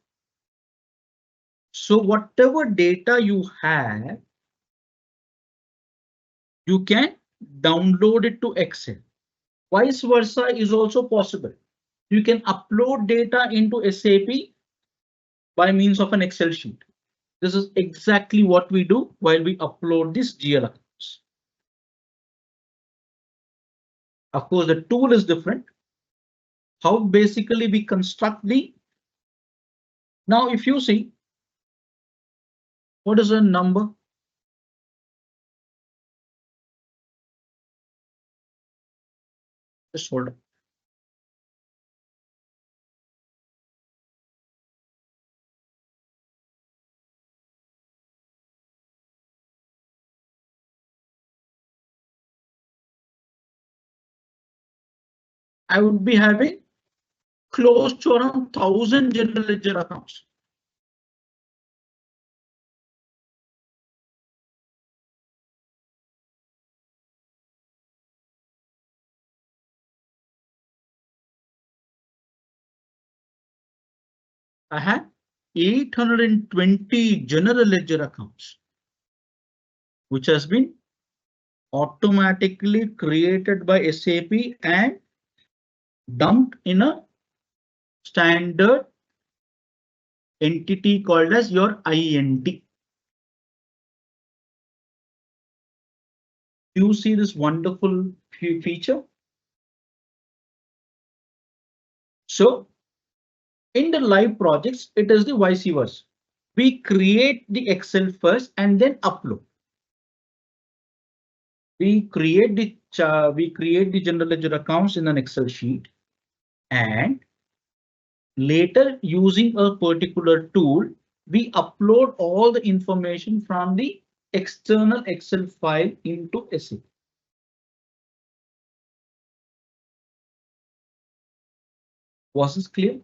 So whatever data you have, you can download it to Excel. Vice versa is also possible. You can upload data into SAP by means of an Excel sheet. This is exactly what we do while we upload these GL accounts. Of course, the tool is different. How basically we construct the. Now, if you see, what is a number? Just hold on. I would be having close to around 1000 general ledger accounts. I had 820 general ledger accounts, which has been automatically created by SAP and dumped in a standard entity called as your INT. You see this wonderful feature. So in the live projects, it is the vice versa. We create the Excel first and then upload. We create the general ledger accounts in an Excel sheet, and later using a particular tool, we upload all the information from the external Excel file into SAP. Was this clear?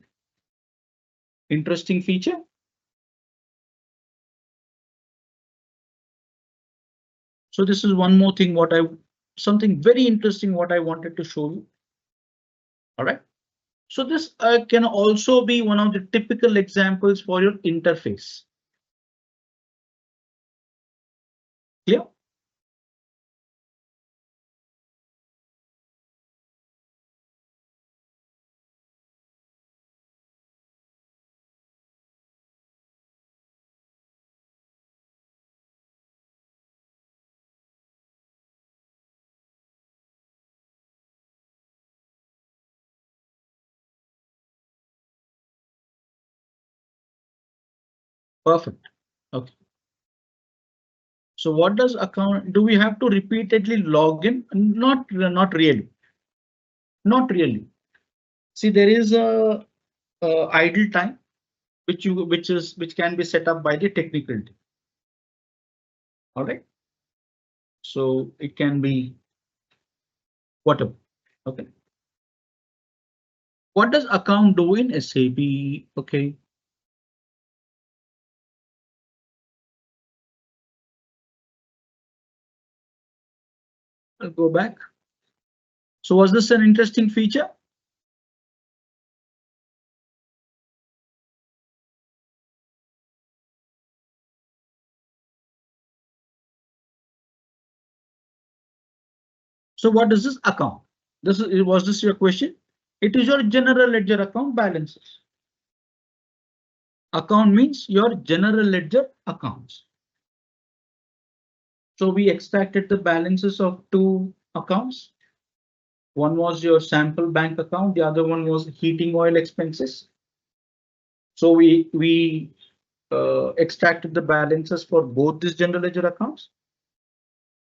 Interesting feature. So this is one more thing something very interesting what I wanted to show you. All right. So this can also be one of the typical examples for your interface. Clear? Perfect. Okay. So what does account, do we have to repeatedly log in? Not really. Not really. See, there is a idle time which can be set up by the technical team. All right. So it can be whatever. Okay. What does account do in SAP? Okay. I'll go back. So was this an interesting feature? So what is this account? Was this your question? It is your general ledger account balances. Account means your general ledger accounts. So we extracted the balances of two accounts. One was your sample bank account, the other one was heating oil expenses. So we extracted the balances for both these general ledger accounts.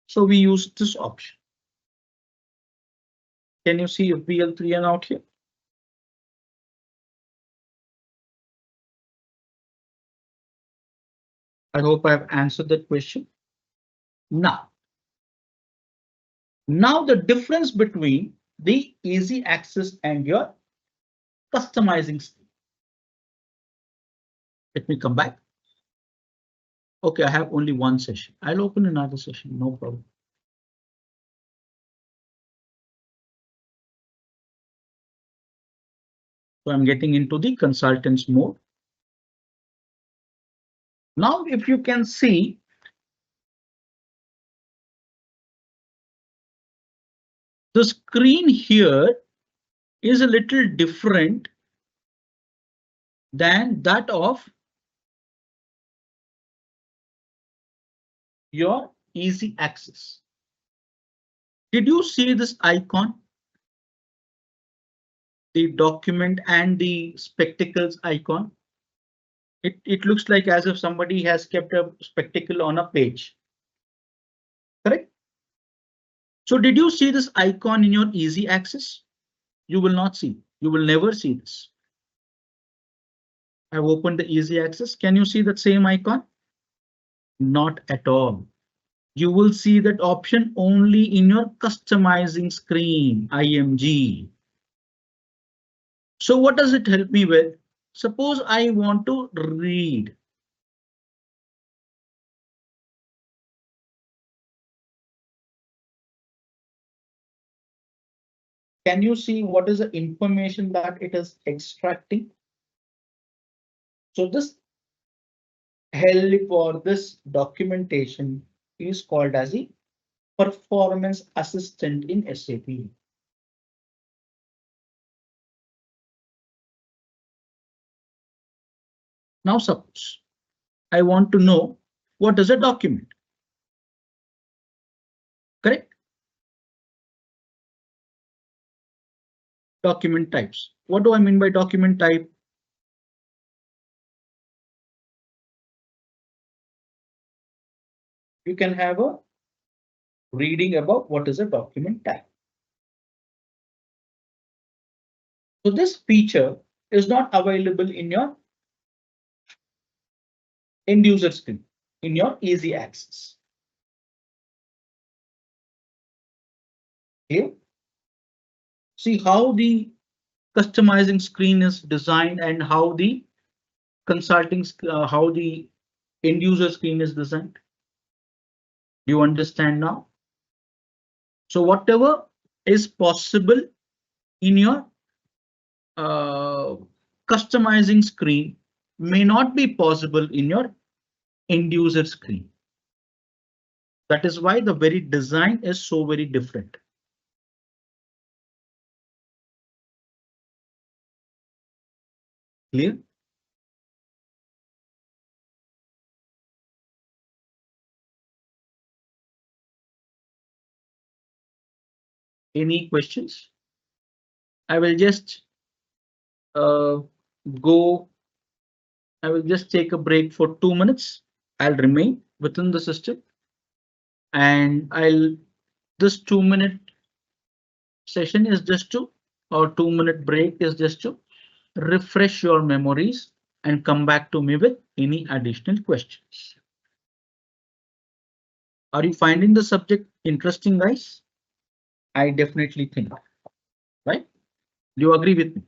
So we used this option. Can you see FBL3N out here? I hope I've answered that question. Now the difference between the easy access and your customizing scheme. Let me come back. Okay, I have only one session. I'll open another session, no problem. So I'm getting into the consultants mode. Now, if you can see, the screen here is a little different than that of your easy access. Did you see this icon? The document and the spectacles icon. It looks like as if somebody has kept a spectacle on a page. Correct? So did you see this icon in your easy access? You will not see. You will never see this. I've opened the easy access. Can you see that same icon? Not at all. You will see that option only in your customizing screen, IMG. So what does it help me with? Suppose I want to read. Can you see what is the information that it is extracting? So this help for this documentation is called as the performance assistant in SAP. Now suppose I want to know what is a document, correct? Document types. What do I mean by document type? You can have a reading about what is a document type. So this feature is not available in your end user screen, in your easy access. Okay. See how the customizing screen is designed and how the how the end user screen is designed. Do you understand now? So whatever is possible in your uh, customizing screen may not be possible in your end user screen. That is why the very design is so very different. Clear? Any questions? I will just uh, go. I will just take a break for 2 minutes. I'll remain within the system and this 2 minute session is just to, or 2 minute break is just to refresh your memories and come back to me with any additional questions. Are you finding the subject interesting, guys? I definitely think, right? Do you agree with me?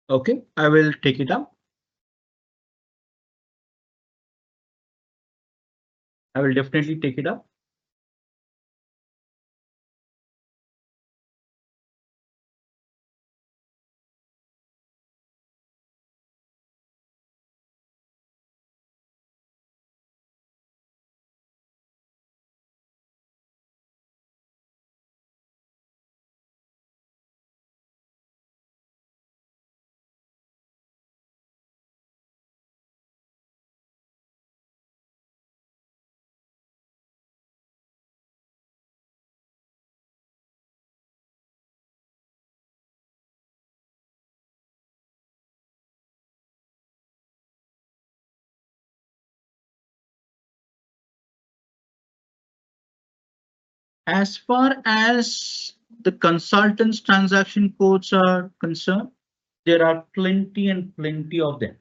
Okay, I will take it up. I will definitely take it up. As far as the consultants transaction codes are concerned, there are plenty and plenty of them,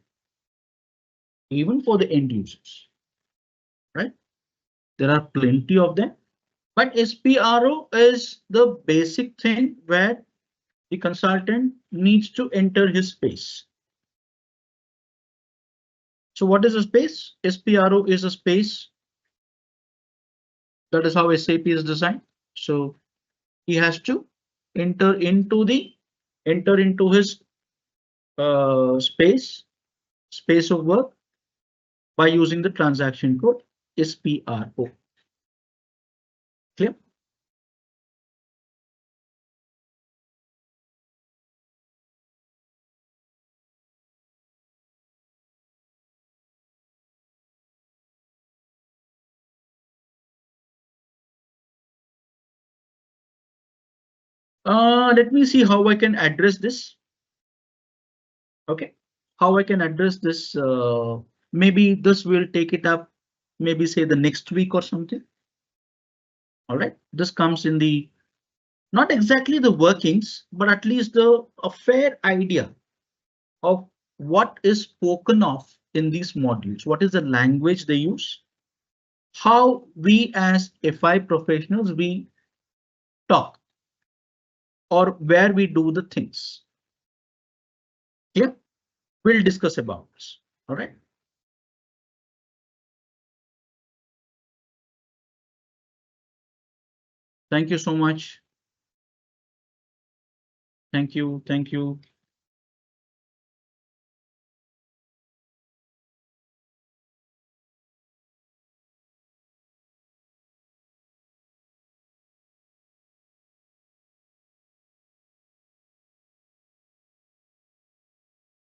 even for the end users, right? There are plenty of them, but SPRO is the basic thing where the consultant needs to enter his space. So what is a space? SPRO is a space. That is how SAP is designed. So he has to enter into his space of work, by using the transaction code SPRO. Clear? Let me see how I can address this. Okay, how I can address this. Maybe this will take it up, maybe say the next week or something. All right, this comes in the not exactly the workings, but at least a fair idea of what is spoken of in these modules. What is the language they use? How we as FI professionals we talk or where we do the things. Yeah, we'll discuss about this. All right. Thank you so much. Thank you. Thank you.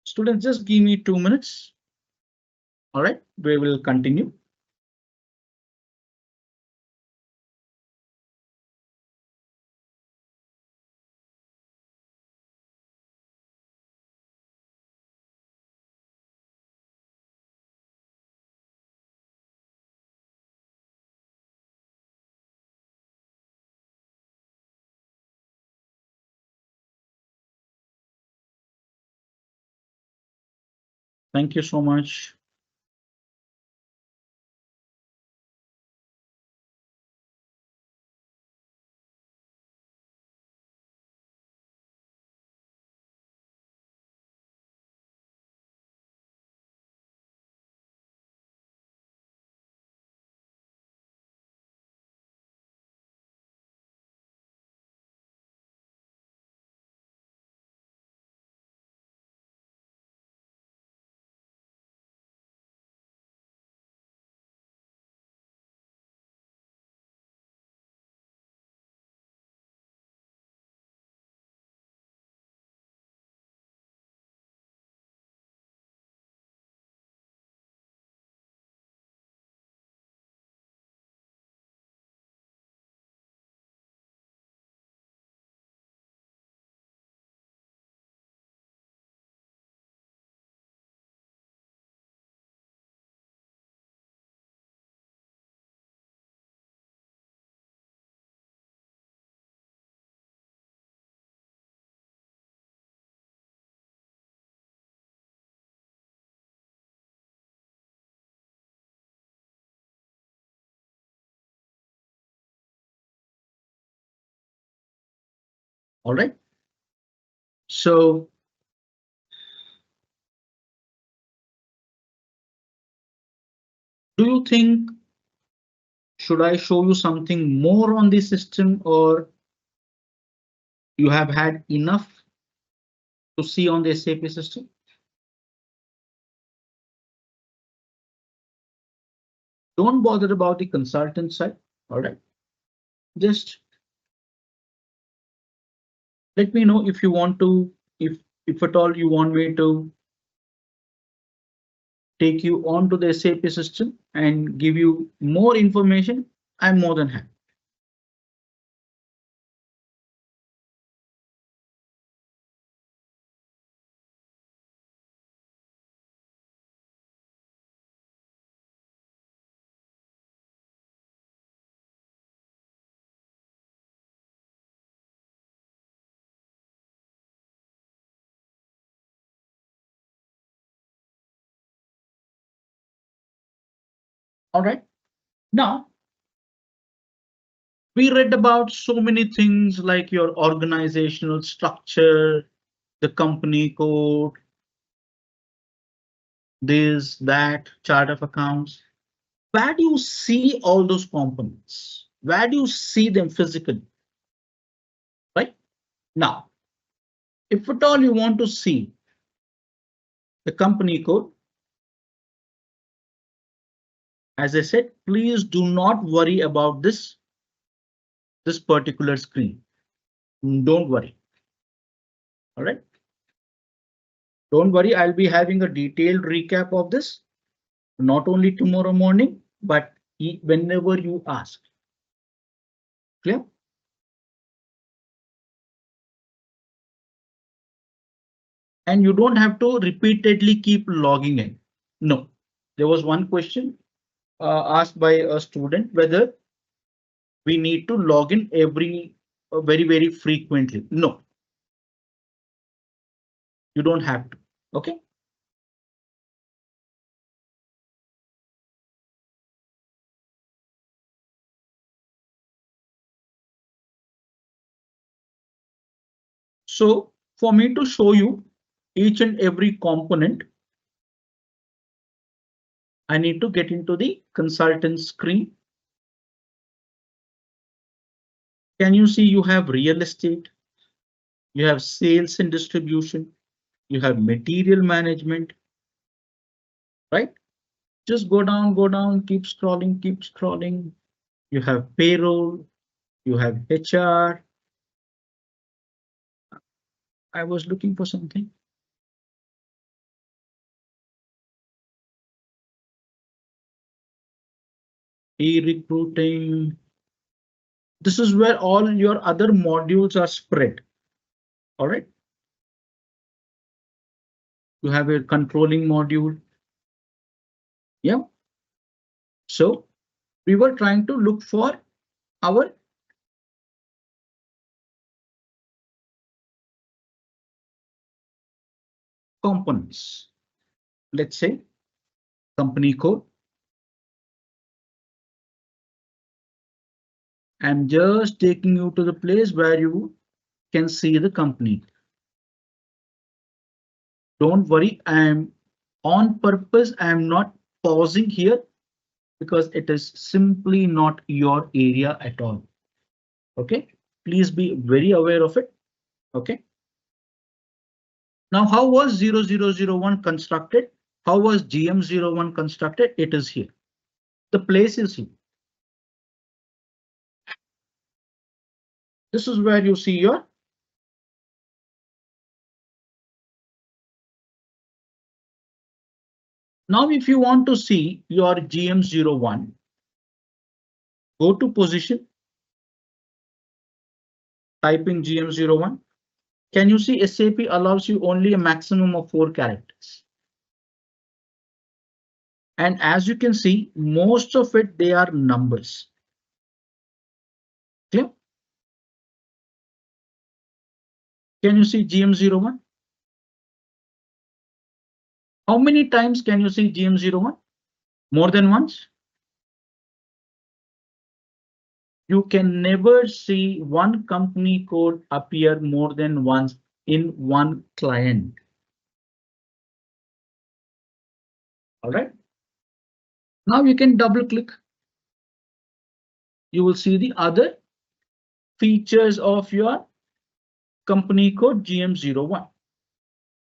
Students, just give me 2 minutes. All right, we will continue. Thank you so much. All right. So do you think should I show you something more on the system or you have had enough to see on the SAP system? Don't bother about the consultant side. All right. Just let me know if you want to, if at all you want me to take you on to the SAP system and give you more information. I'm more than happy. All right. Now, we read about so many things like your organizational structure, the company code, this, that, chart of accounts. Where do you see all those components? Where do you see them physically? Right now, if at all you want to see the company code, As I said, please do not worry about this particular screen. Don't worry. All right. Don't worry. I'll be having a detailed recap of this, not only tomorrow morning, but whenever you ask. Clear? And you don't have to repeatedly keep logging in. No. There was one question asked by a student whether we need to log in every very frequently. No, you don't have to. Okay. So for me to show you each and every component, I need to get into the consultant screen. Can you see you have real estate, you have sales and distribution, you have material management, right? Just go down, keep scrolling, keep scrolling. You have payroll, you have HR. I was looking for something. E-recruiting. This is where all your other modules are spread. All right. You have a controlling module. Yeah. So we were trying to look for our components. Let's say company code. I'm just taking you to the place where you can see the company. Don't worry, I'm on purpose. I'm not pausing here because it is simply not your area at all. Okay, please be very aware of it. Okay. Now, how was 0001 constructed? How was GM01 constructed? It is here. The place is here. This is where you see your now. If you want to see your GM01, go to position, type in GM01. Can you see SAP allows you only a maximum of 4 characters? And as you can see, most of it, they are numbers. Clear? Can you see GM01? How many times can you see GM01? More than once? You can never see one company code appear more than once in one client. All right. Now you can double click. You will see the other features of your company code GM01.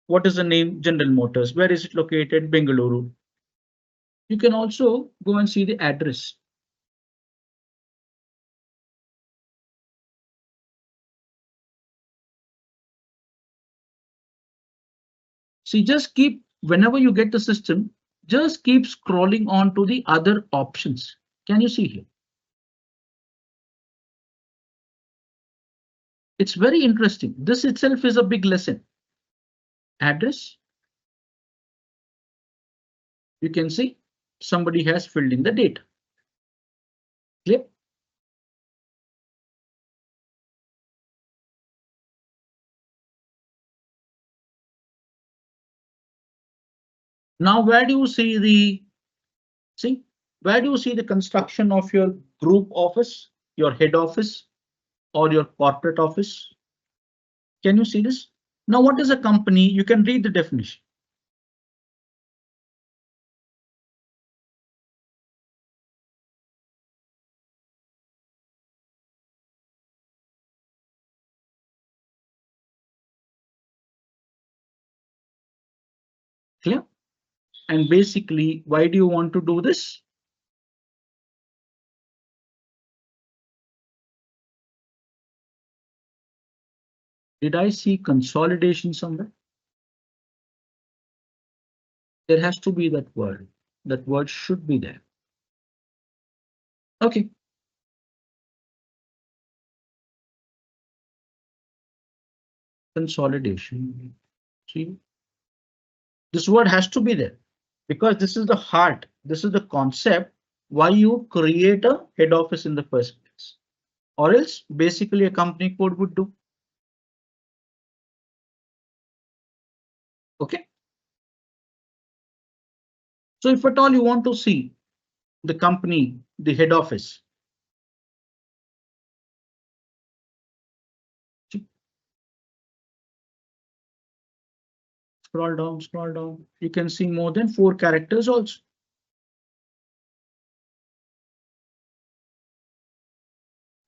What is the name? General Motors. Where is it located? Bengaluru. You can also go and see the address. See, just keep, whenever you get the system, just keep scrolling on to the other options. Can you see here? It's very interesting. This itself is a big lesson. Address. You can see somebody has filled in the data. Clear? Now, where do you see where do you see the construction of your group office, your head office, or your corporate office? Can you see this? Now, what is a company? You can read the definition. Clear? And basically, why do you want to do this? Did I see consolidation somewhere? There has to be that word. That word should be there. Okay. Consolidation. See, this word has to be there because this is the heart. This is the concept why you create a head office in the first place, or else basically a company code would do. Okay. So if at all you want to see the company, the head office, scroll down. You can see more than 4 characters also.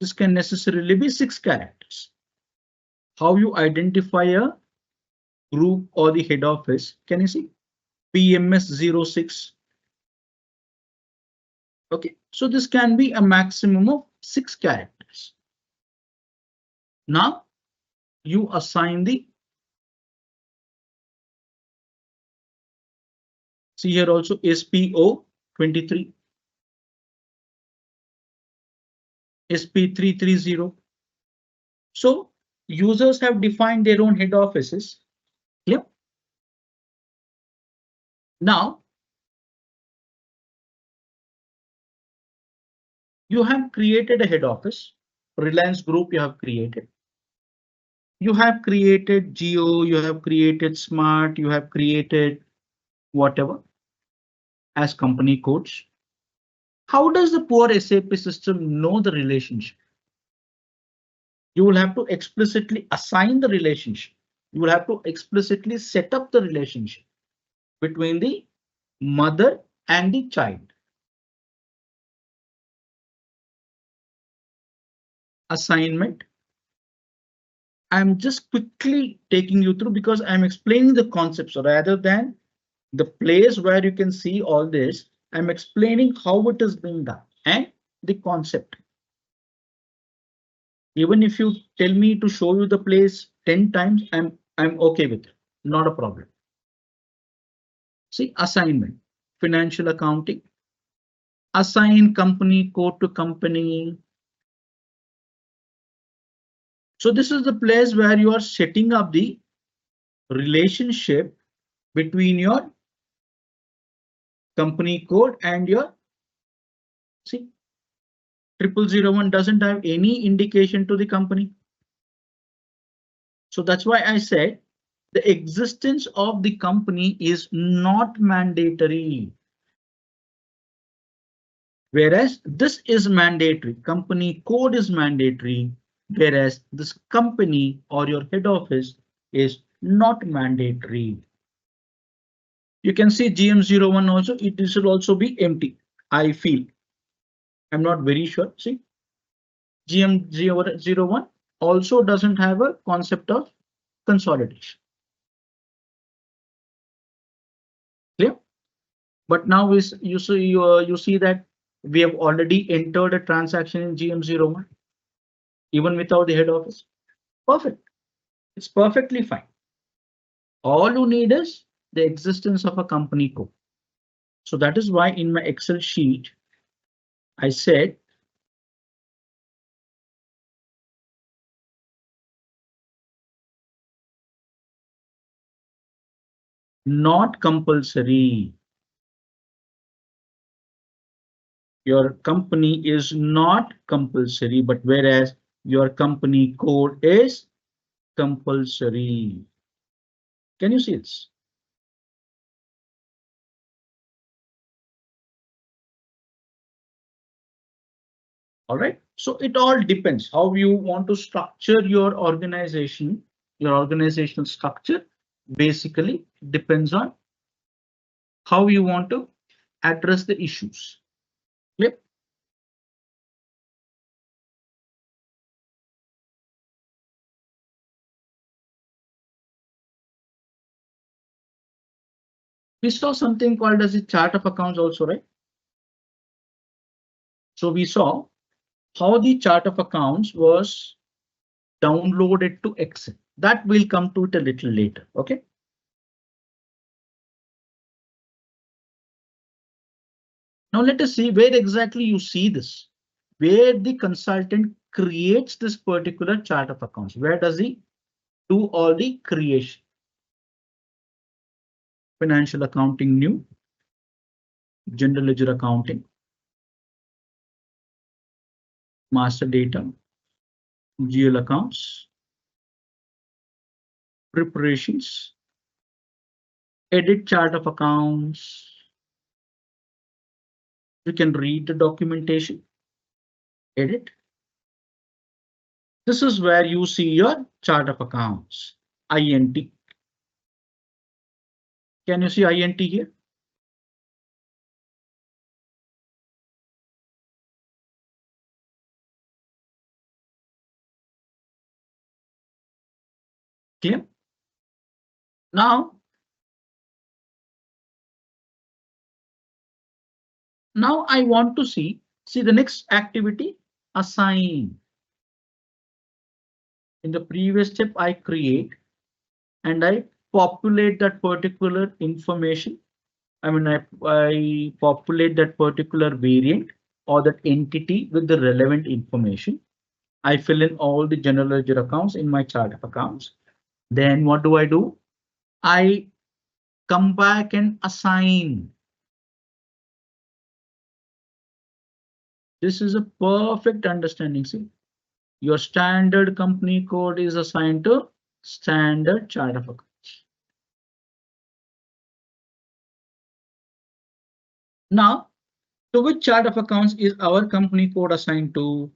This can necessarily be 6 characters. How you identify a group or the head office? Can you see? PMS06. Okay, so this can be a maximum of 6 characters. Now you assign the, see here also SPO23, SP330. So users have defined their own head offices. Clear? Now you have created a head office. Reliance Group you have created. You have created Geo, you have created Smart, you have created whatever as company codes. How does the poor SAP system know the relationship? You will have to explicitly assign the relationship. You will have to explicitly set up the relationship between the mother and the child. Assignment. I'm just quickly taking you through because I'm explaining the concept. So rather than the place where you can see all this, I'm explaining how it is being done and the concept. Even if you tell me to show you the place 10 times, I'm okay with it. Not a problem. See, assignment, financial accounting, assign company code to company. So this is the place where you are setting up the relationship between your company code and your, see, 0001 doesn't have any indication to the company. So that's why I said the existence of the company is not mandatory. Whereas this is mandatory, company code is mandatory, whereas this company or your head office is not mandatory. You can see GM01 also, it should also be empty. I feel. I'm not very sure. See, GM01 also doesn't have a concept of consolidation. Clear? But now is you see that we have already entered a transaction in GM01, even without the head office. Perfect. It's perfectly fine. All you need is the existence of a company code. So that is why in my Excel sheet, I said not compulsory. Your company is not compulsory, but whereas your company code is compulsory. Can you see this? All right. So it all depends how you want to structure your organization. Your organizational structure basically depends on how you want to address the issues. Yep. We saw something called as a chart of accounts also, right? So we saw how the chart of accounts was downloaded to Excel. That will come to it a little later. Okay. Now let us see where exactly you see this, where the consultant creates this particular chart of accounts. Where does he do all the creation? Financial accounting new, general ledger accounting, master data, GL accounts, preparations, edit chart of accounts. You can read the documentation, edit. This is where you see your chart of accounts, INT. Can you see INT here? Clear? Now I want to see the next activity, assign. In the previous step, I create and I populate that particular information. I mean, I populate that particular variant or that entity with the relevant information. I fill in all the general ledger accounts in my chart of accounts. Then what do? I come back and assign. This is a perfect understanding. See, your standard company code is assigned to standard chart of accounts. Now, to which chart of accounts is our company code assigned to?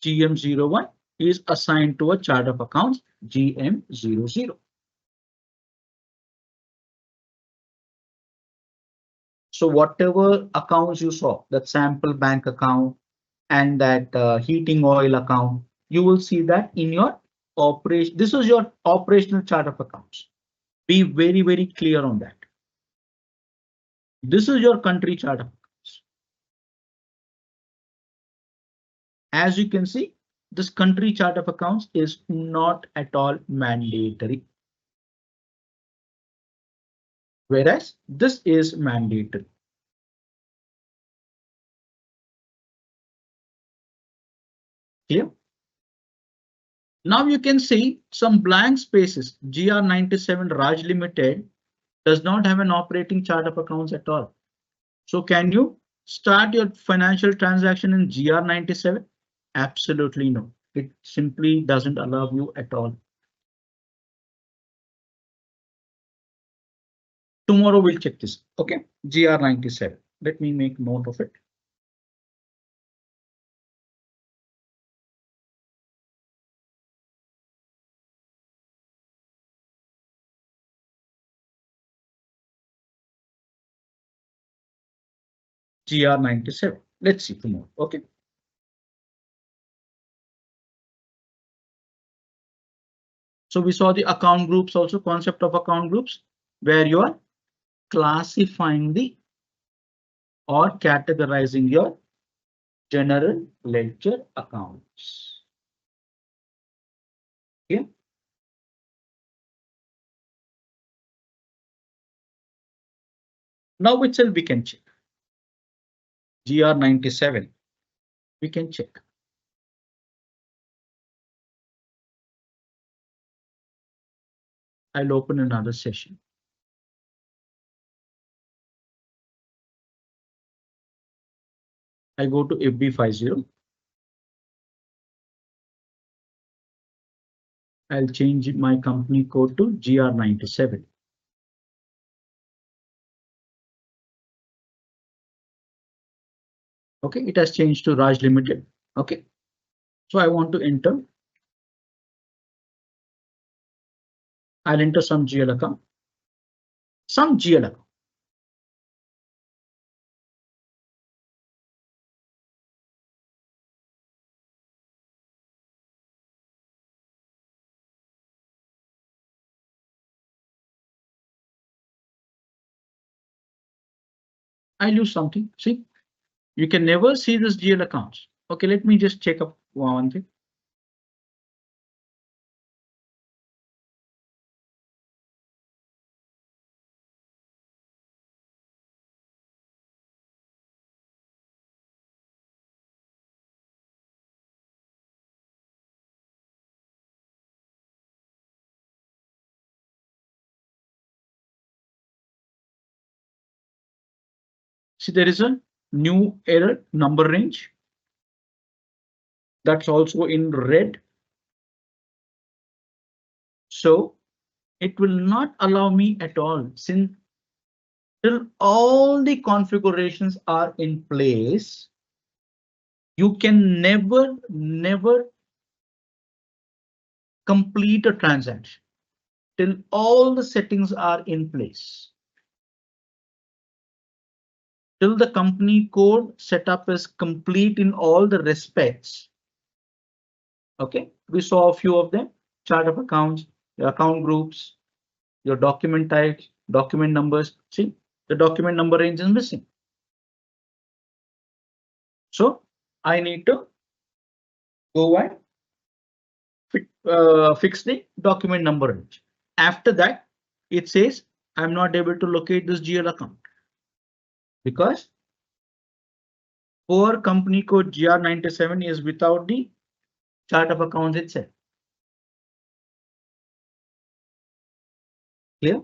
GM01 is assigned to a chart of accounts GM00. So whatever accounts you saw, that sample bank account and that heating oil account, you will see that in your operation. This is your operational chart of accounts. Be very, very clear on that. This is your country chart of accounts. As you can see, this country chart of accounts is not at all mandatory. Whereas this is mandatory. Here. Now you can see some blank spaces. GR97 Raj Limited does not have an operating chart of accounts at all. So can you start your financial transaction in GR97? Absolutely no. It simply doesn't allow you at all. Tomorrow we'll check this. Okay, GR97. Let me make note of it. GR97. Let's see tomorrow. Okay. So we saw the account groups, also concept of account groups, where you are classifying the or categorizing your general ledger accounts. Okay. Now itself we can check. GR97. We can check. I'll open another session. I go to FB50. I'll change my company code to GR97. Okay, it has changed to Raj Limited. Okay, so I want to enter. I'll enter some GL account. Some GL account. I'll use something. See, you can never see this GL accounts. Okay, let me just check up one thing. See, there is a new error number range. That's also in red. So it will not allow me at all since till all the configurations are in place. You can never complete a transaction till all the settings are in place. Till the company code setup is complete in all the respects. Okay, we saw a few of them: chart of accounts, your account groups, your document types, document numbers. See, the document number range is missing. So I need to go and fix the document number range. After that, it says I'm not able to locate this GL account because core company code GR97 is without the chart of accounts itself. Clear?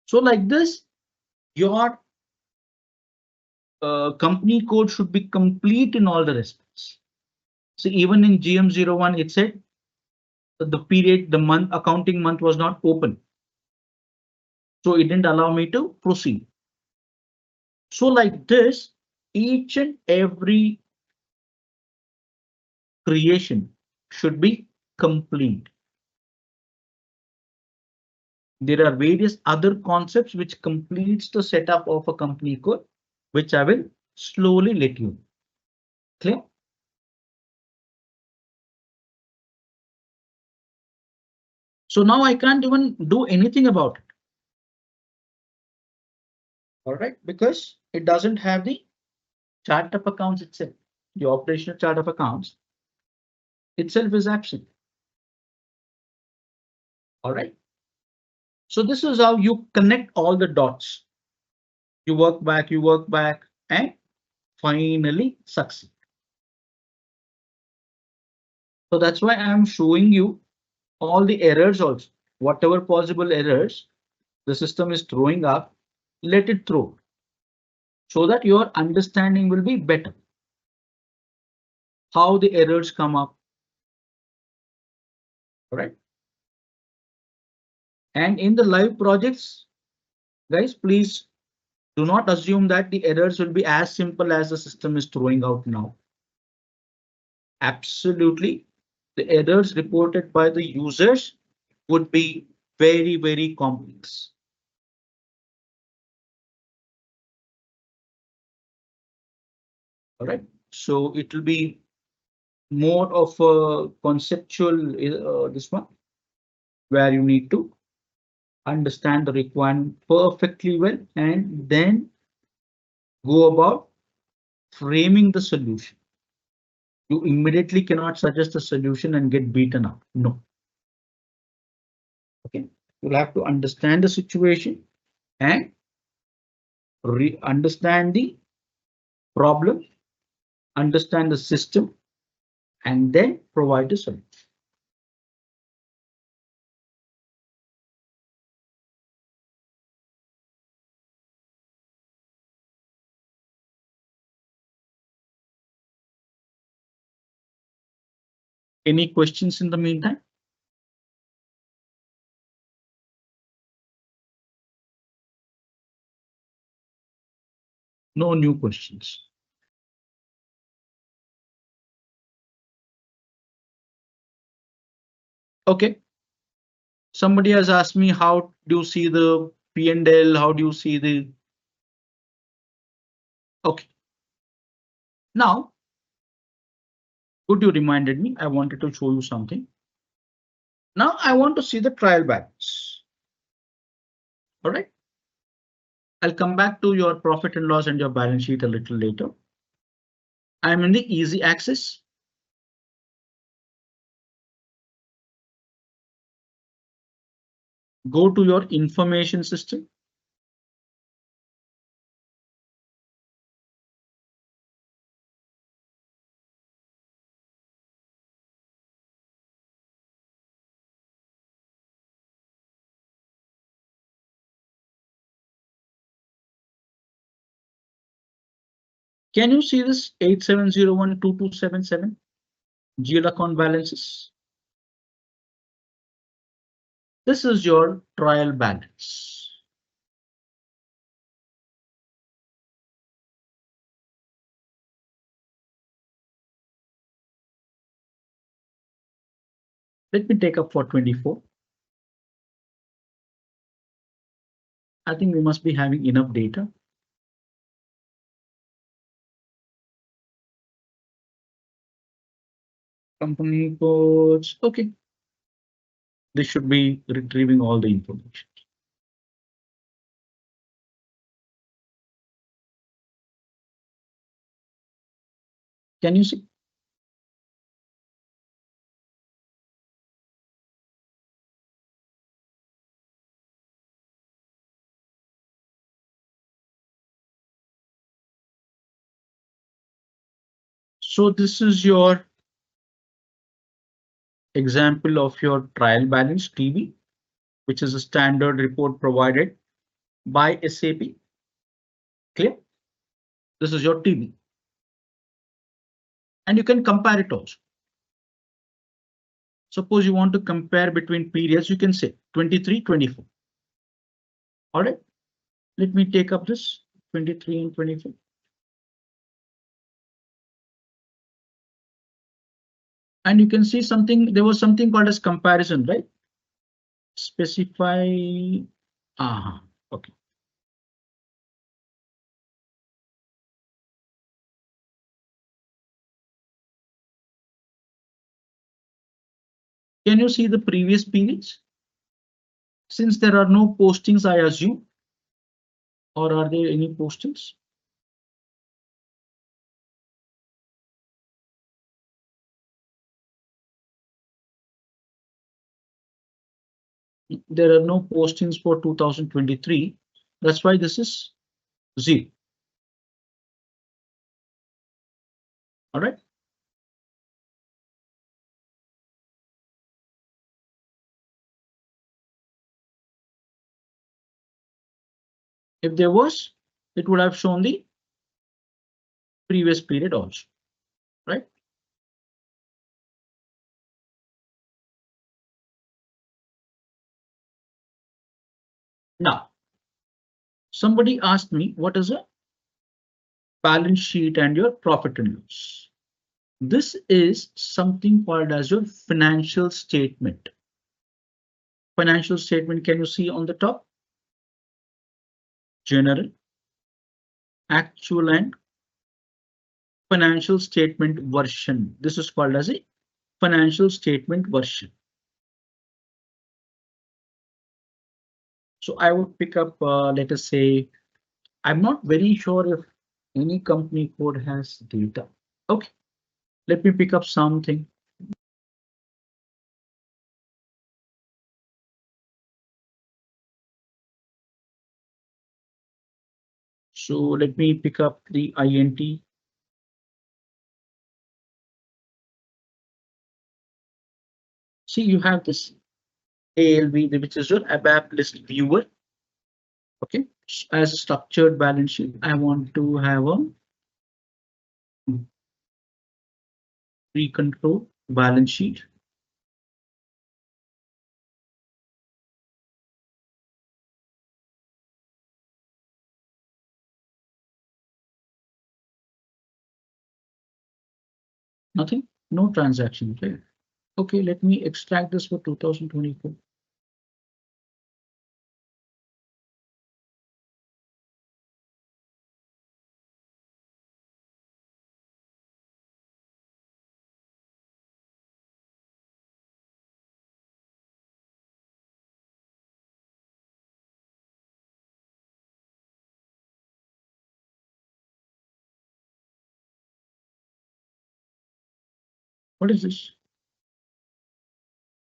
So like this, your company code should be complete in all the respects. So even in GM01, it said that the period, the month, accounting month was not open. So it didn't allow me to proceed. So like this, each and every creation should be complete. There are various other concepts which completes the setup of a company code, which I will slowly let you know. Clear? So now I can't even do anything about it. All right, because it doesn't have the chart of accounts itself. The operational chart of accounts itself is absent. All right. So this is how you connect all the dots. You work back, and finally succeed. So that's why I'm showing you all the errors also. Whatever possible errors the system is throwing up, let it throw so that your understanding will be better. How the errors come up. All right. And in the live projects, guys, please do not assume that the errors will be as simple as the system is throwing out now. Absolutely. The errors reported by the users would be very complex. All right. So it will be more of a conceptual this one, where you need to understand the requirement perfectly well and then go about framing the solution. You immediately cannot suggest a solution and get beaten up. No. Okay. You'll have to understand the situation and understand the problem, understand the system, and then provide a solution. Any questions in the meantime? No new questions. Okay. Somebody has asked me, how do you see the P&L? How do you see the... Okay. Now, good you reminded me. I wanted to show you something. Now I want to see the trial balance. All right. I'll come back to your profit and loss and your balance sheet a little later. I'm in the easy access. Go to your information system. Can you see this 87012277 GL account balances? This is your trial balance. Let me take up for 24. I think we must be having enough data. Company codes. Okay. This should be retrieving all the information. Can you see? So this is your example of your trial balance TB, which is a standard report provided by SAP. Clear? This is your TB. And you can compare it also. Suppose you want to compare between periods, you can say 23, 24. All right. Let me take up this 23 and 24. And you can see something, there was something called as comparison, right? Specify. Okay. Can you see the previous periods? Since there are no postings, I assume, or are there any postings? There are no postings for 2023. That's why this is 0. All right. If there was, it would have shown the previous period also, right? Now, somebody asked me, what is a balance sheet and your profit and loss? This is something called as your financial statement. Financial statement, can you see on the top? General, actual, and financial statement version. This is called as a financial statement version. So I would pick up, let us say, I'm not very sure if any company code has data. Okay, let me pick up something. So let me pick up the INT. See, you have this ALV, which is your ABAP list viewer. Okay, as a structured balance sheet, I want to have a pre-control balance sheet. Nothing, no transaction there. Okay, let me extract this for 2024. What is this?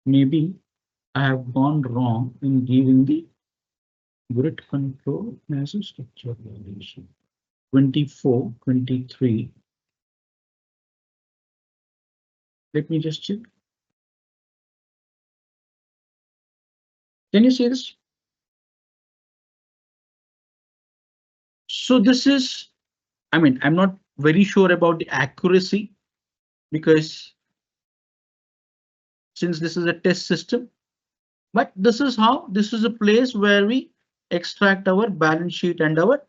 Maybe I have gone wrong in giving the grid control as a structure validation. 24, 23. Let me just check. Can you see this? So this is, I mean, I'm not very sure about the accuracy, because since this is a test system, but this is a place where we extract our balance sheet and our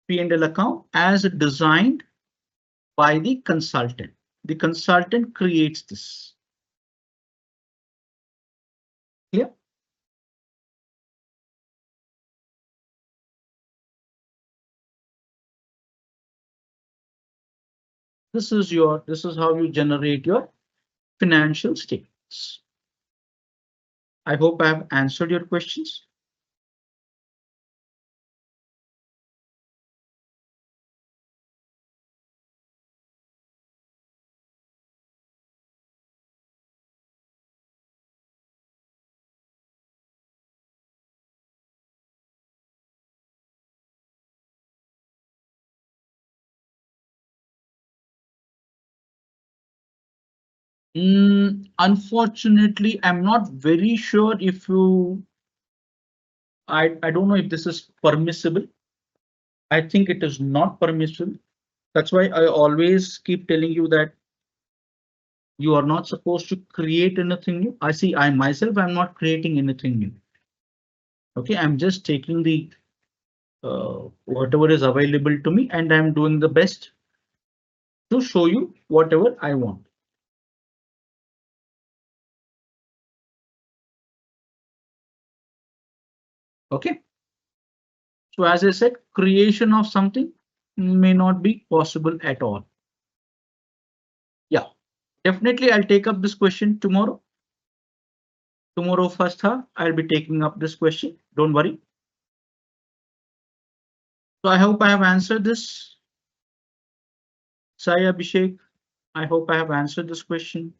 P&L account as designed by the consultant. The consultant creates this. Clear? This is how you generate your financial statements. I hope I have answered your questions. Unfortunately, I'm not very sure if you, I don't know if this is permissible. I think it is not permissible. That's why I always keep telling you that you are not supposed to create anything new. I myself, I'm not creating anything new. Okay, I'm just taking the whatever is available to me, and I'm doing the best to show you whatever I want. Okay. So as I said, creation of something may not be possible at all. Yeah, definitely I'll take up this question tomorrow. Tomorrow first half, I'll be taking up this question. Don't worry. So I hope I have answered this. Sai Abhishek, I hope I have answered this question.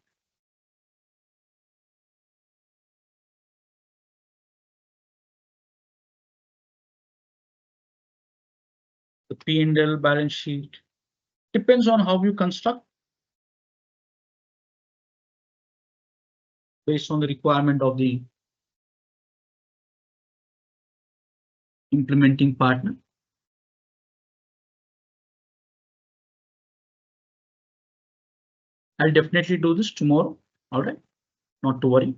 The P&L balance sheet depends on how you construct based on the requirement of the implementing partner. I'll definitely do this tomorrow. All right, not to worry.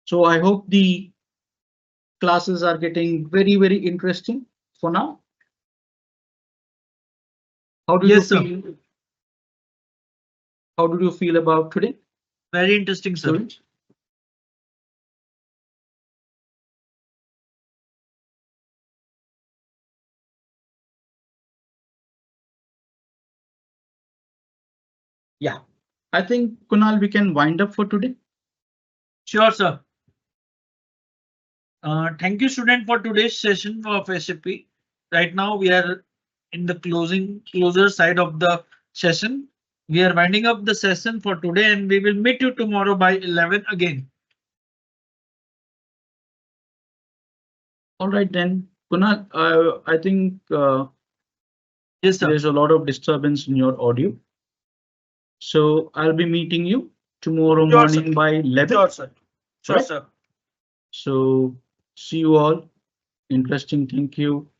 So I hope the classes are getting very, very interesting for now. How do you feel? Sir. How do you feel about today? Very interesting, sir. Students? Yeah, I think Kunal, we can wind up for today. Sure, sir. Thank you, student, for today's session of SAP. Right now, we are in the closer side of the session. We are winding up the session for today, and we will meet you tomorrow by 11 again. All right, then, Kunal, I think yes, sir. There's a lot of disturbance in your audio. So I'll be meeting you tomorrow morning sir. By 11. Sure, sir. Sure, right? Sir. So see you all. Interesting. Thank you.